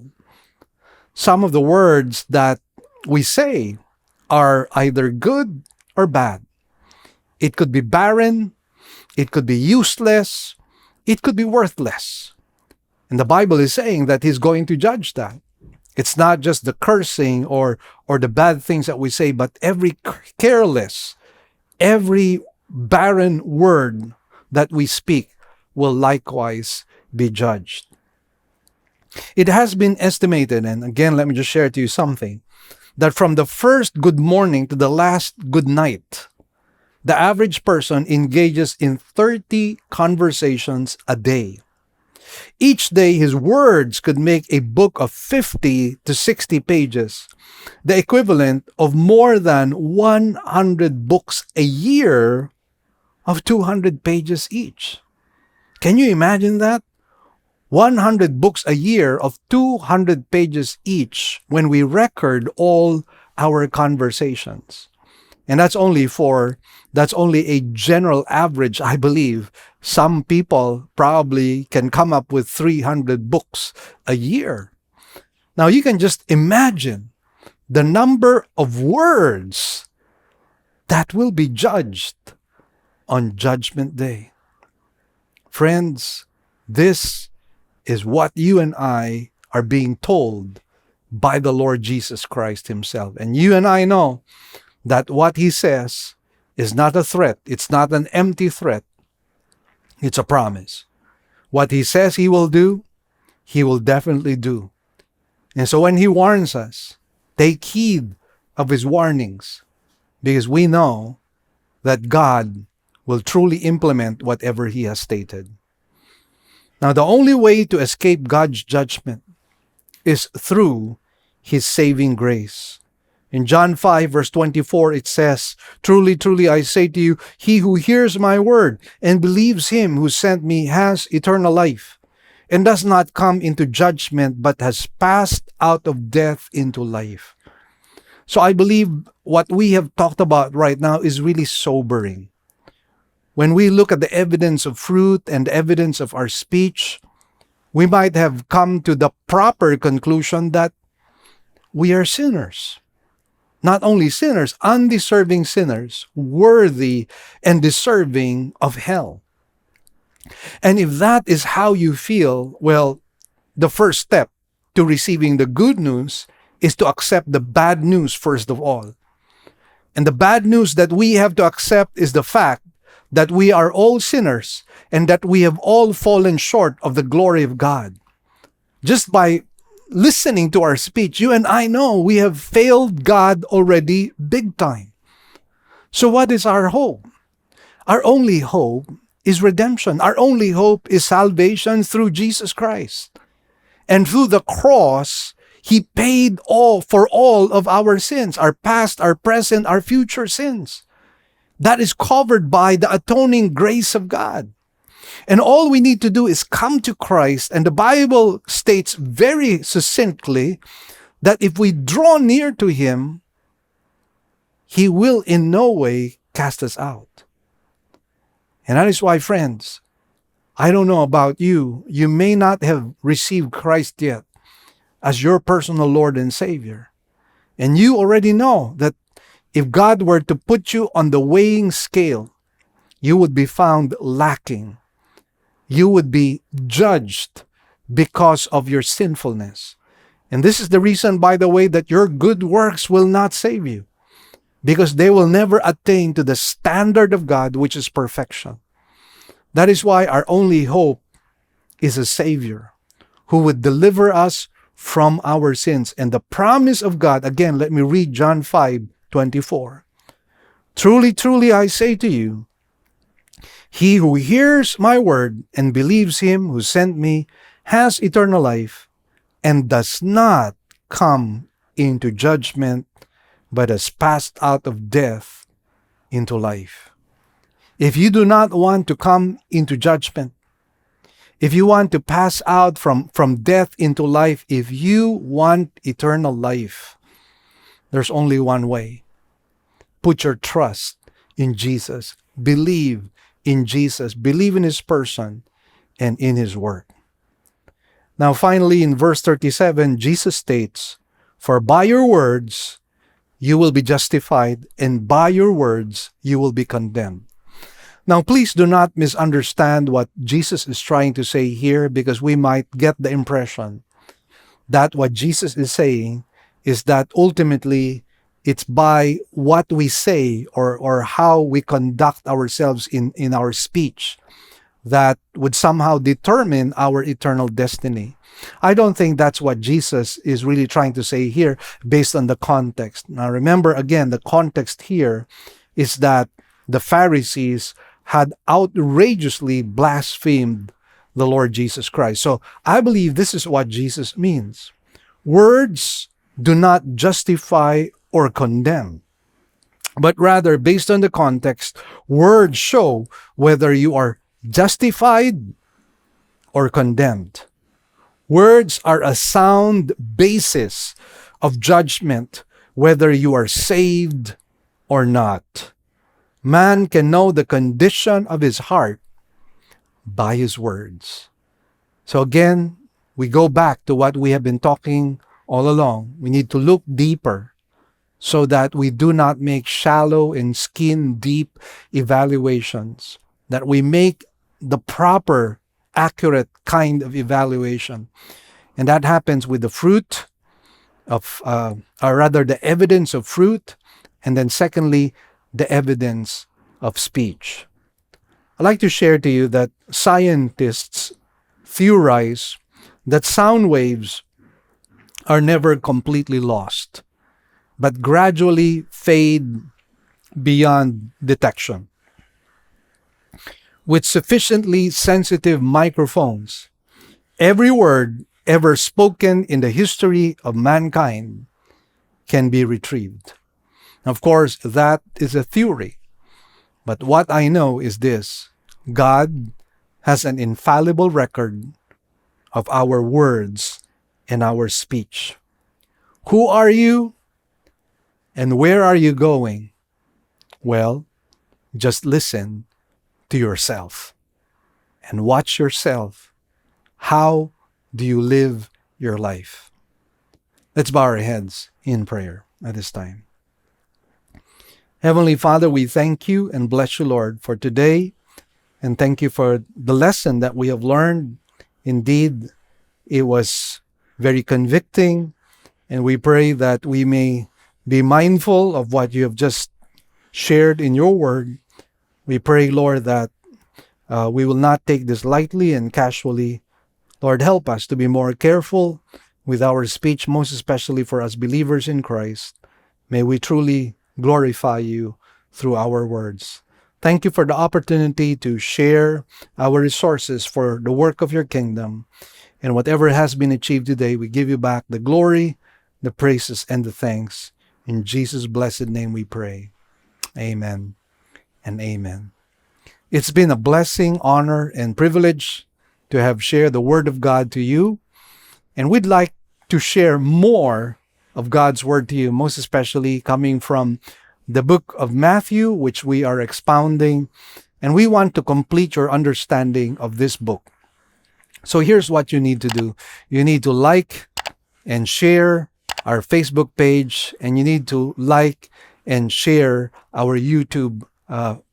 Some of the words that we say are either good or bad. It could be barren, it could be useless, it could be worthless. And the Bible is saying that He's going to judge that. It's not just the cursing or the bad things that we say, but every careless, every barren word that we speak will likewise be judged. It has been estimated, and again, let me just share to you something, that from the first good morning to the last good night, the average person engages in 30 conversations a day. Each day, his words could make a book of 50 to 60 pages, the equivalent of more than 100 books a year of 200 pages each. Can you imagine that? 100 books a year of 200 pages each when we record all our conversations. And that's only a general average, I believe. Some people probably can come up with 300 books a year. Now you can just imagine the number of words that will be judged on Judgment Day. Friends, this is what you and I are being told by the Lord Jesus Christ Himself. And you and I know that what He says is not a threat. It's not an empty threat. It's a promise. What He says He will do, He will definitely do. And so when He warns us, take heed of His warnings, because we know that God will truly implement whatever He has stated. Now, the only way to escape God's judgment is through His saving grace. In John 5, verse 24, it says, "Truly, truly, I say to you, he who hears my word and believes Him who sent me has eternal life, and does not come into judgment, but has passed out of death into life." So I believe what we have talked about right now is really sobering. When we look at the evidence of fruit and evidence of our speech, we might have come to the proper conclusion that we are sinners. Not only sinners, undeserving sinners, worthy and deserving of hell. And if that is how you feel, well, the first step to receiving the good news is to accept the bad news first of all. And the bad news that we have to accept is the fact that we are all sinners and that we have all fallen short of the glory of God. Just by listening to our speech, you and I know we have failed God already big time. So what is our hope? Our only hope is redemption. Our only hope is salvation through Jesus Christ. And through the cross, He paid all for all of our sins, our past, our present, our future sins. That is covered by the atoning grace of God. And all we need to do is come to Christ. And the Bible states very succinctly that if we draw near to Him, He will in no way cast us out. And that is why, friends, I don't know about you, you may not have received Christ yet as your personal Lord and Savior. And you already know that if God were to put you on the weighing scale, you would be found lacking. You would be judged because of your sinfulness. And this is the reason, by the way, that your good works will not save you, because they will never attain to the standard of God, which is perfection. That is why our only hope is a Savior who would deliver us from our sins. And the promise of God, again, let me read John 5:24. Truly, truly, I say to you, he who hears my word and believes Him who sent me has eternal life and does not come into judgment, but has passed out of death into life. If you do not want to come into judgment, if you want to pass out from death into life, if you want eternal life, there's only one way. Put your trust in Jesus. Believe in Jesus. Believe in His person and in His work. Now finally, in verse 37, Jesus states, "For by your words you will be justified, and by your words you will be condemned." Now, please do not misunderstand what Jesus is trying to say here, because we might get the impression that what Jesus is saying is that ultimately it's by what we say or how we conduct ourselves in our speech that would somehow determine our eternal destiny. I don't think that's what Jesus is really trying to say here based on the context. Now, remember again, the context here is that the Pharisees had outrageously blasphemed the Lord Jesus Christ. So I believe this is what Jesus means. Words do not justify or condemn, but rather, based on the context, words show whether you are justified or condemned. Words are a sound basis of judgment, whether you are saved or not. Man can know the condition of his heart by his words. So again, we go back to what we have been talking all along. We need to look deeper so that we do not make shallow and skin-deep evaluations, that we make the proper, accurate kind of evaluation. And that happens with the fruit of, or rather the evidence of fruit, and then secondly, the evidence of speech. I'd like to share to you that scientists theorize that sound waves are never completely lost, but gradually fade beyond detection. With sufficiently sensitive microphones, every word ever spoken in the history of mankind can be retrieved. Of course, that is a theory. But what I know is this: God has an infallible record of our words and our speech. Who are you and where are you going? Well, just listen to yourself and watch yourself. How do you live your life? Let's bow our heads in prayer at this time. Heavenly Father, we thank you and bless you, Lord, for today. And thank you for the lesson that we have learned. Indeed, it was very convicting. And we pray that we may be mindful of what you have just shared in your word. We pray, Lord, that we will not take this lightly and casually. Lord, help us to be more careful with our speech, most especially for us believers in Christ. May we truly glorify you through our words. Thank you for the opportunity to share our resources for the work of your kingdom. And whatever has been achieved today, we give you back the glory, the praises, and the thanks. In Jesus' blessed name we pray. Amen and amen. It's been a blessing, honor, and privilege to have shared the Word of God to you. And we'd like to share more of God's Word to you, most especially coming from the book of Matthew, which we are expounding. And we want to complete your understanding of this book. So here's what you need to do. You need to like and share our Facebook page, and you need to like and share our YouTube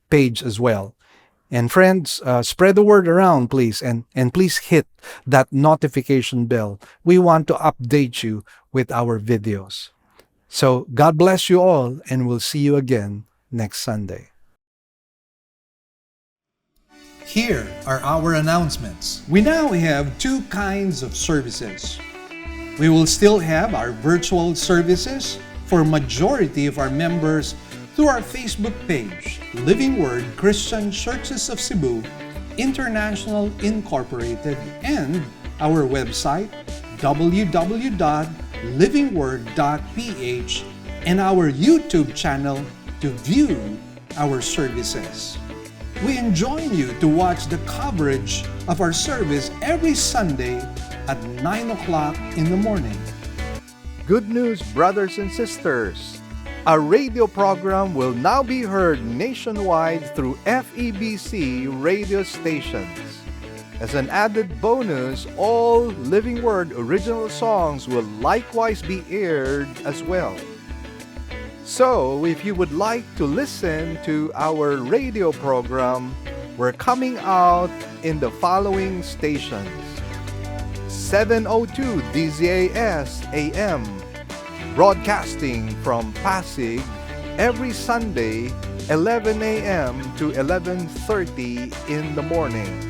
page as well. And friends, spread the word around, please, and please hit that notification bell. We want to update you with our videos. So God bless you all, and we'll see you again next Sunday. Here are our announcements. We now have two kinds of services. We will still have our virtual services for majority of our members through our Facebook page, Living Word Christian Churches of Cebu, International Incorporated, and our website, www.livingword.ph, and our YouTube channel to view our services. We enjoin you to watch the coverage of our service every Sunday at 9 o'clock in the morning. Good news, brothers and sisters! Our radio program will now be heard nationwide through FEBC radio stations. As an added bonus, all Living Word original songs will likewise be aired as well. So, if you would like to listen to our radio program, we're coming out in the following stations: 702 DZAS AM, broadcasting from Pasig every Sunday, 11 a.m. to 11:30 in the morning.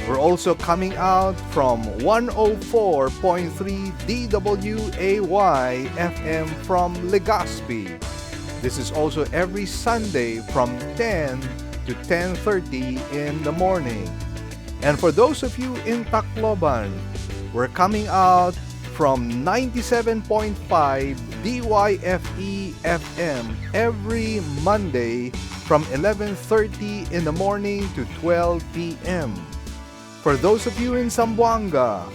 We're also coming out from 104.3 DWAY FM from Legazpi. This is also every Sunday from 10 to 10:30 in the morning. And for those of you in Tacloban, we're coming out from 97.5 DYFE FM every Monday from 11:30 in the morning to 12 p.m. For those of you in Zamboanga,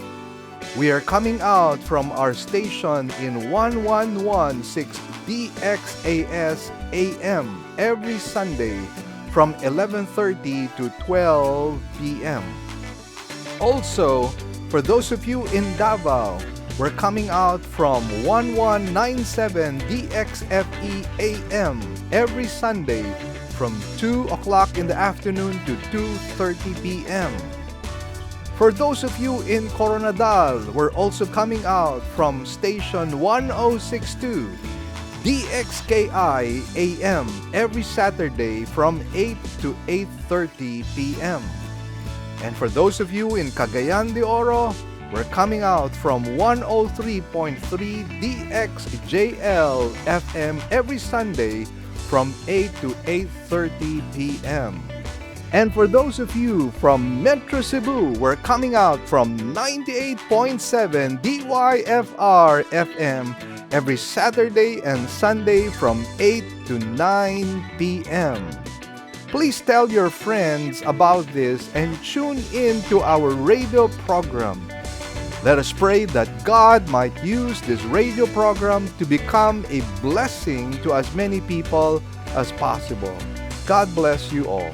we are coming out from our station in 1116 DXAS AM every Sunday from 11:30 to 12 p.m. Also, for those of you in Davao, we're coming out from 1197 DXFE AM every Sunday from 2 o'clock in the afternoon to 2:30 p.m. For those of you in Coronadal, we're also coming out from station 1062 DXKI AM every Saturday from 8 to 8:30 p.m. And for those of you in Cagayan de Oro, we're coming out from 103.3 DXJL FM every Sunday from 8 to 8:30 p.m. And for those of you from Metro Cebu, we're coming out from 98.7 DYFR FM every Saturday and Sunday from 8 to 9 p.m. Please tell your friends about this and tune in to our radio program. Let us pray that God might use this radio program to become a blessing to as many people as possible. God bless you all.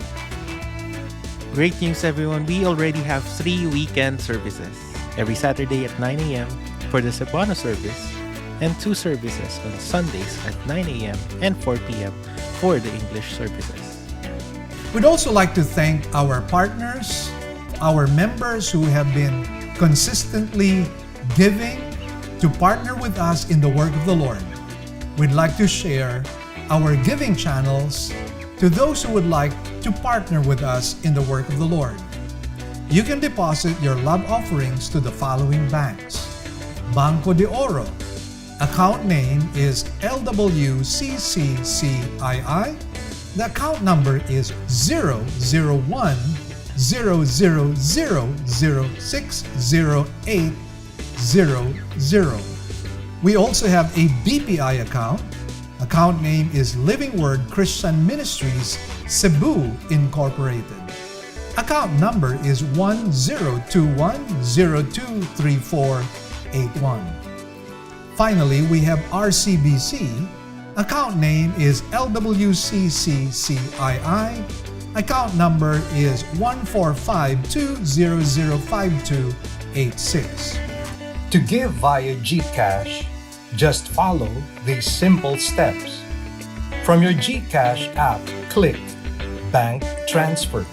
Great news, everyone. We already have 3 weekend services every Saturday at 9 a.m. for the Cebuano service and 2 services on Sundays at 9 a.m. and 4 p.m. for the English services. We'd also like to thank our partners, our members who have been consistently giving to partner with us in the work of the Lord. We'd like to share our giving channels to those who would like to partner with us in the work of the Lord. You can deposit your love offerings to the following banks. Banco de Oro. Account name is LWCCCII. The account number is 001-000-60800. We also have a BPI account. Account name is Living Word Christian Ministries, Cebu Incorporated. Account number is 1021023481. Finally, we have RCBC. Account name is LWCCCII. Account number is 14520052886. To give via GCash, just follow these simple steps. From your GCash app, click Bank Transfer.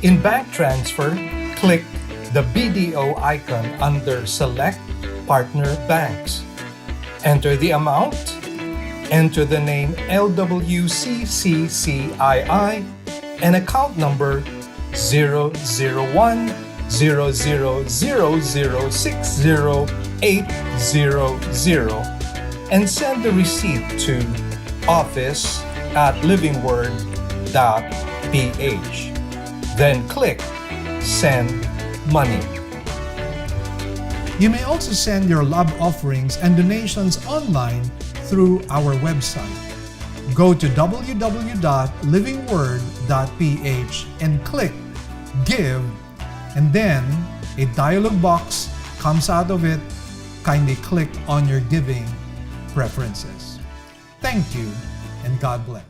In Bank Transfer, click the BDO icon under Select Partner Banks. Enter the amount, enter the name LWCCCII and account number 001-000-60800 and send the receipt to office@livingword.ph. Then click Send Money. You may also send your love offerings and donations online through our website. Go to www.livingword.ph and click Give, and then a dialog box comes out of it. Kindly click on your giving preferences. Thank you, and God bless.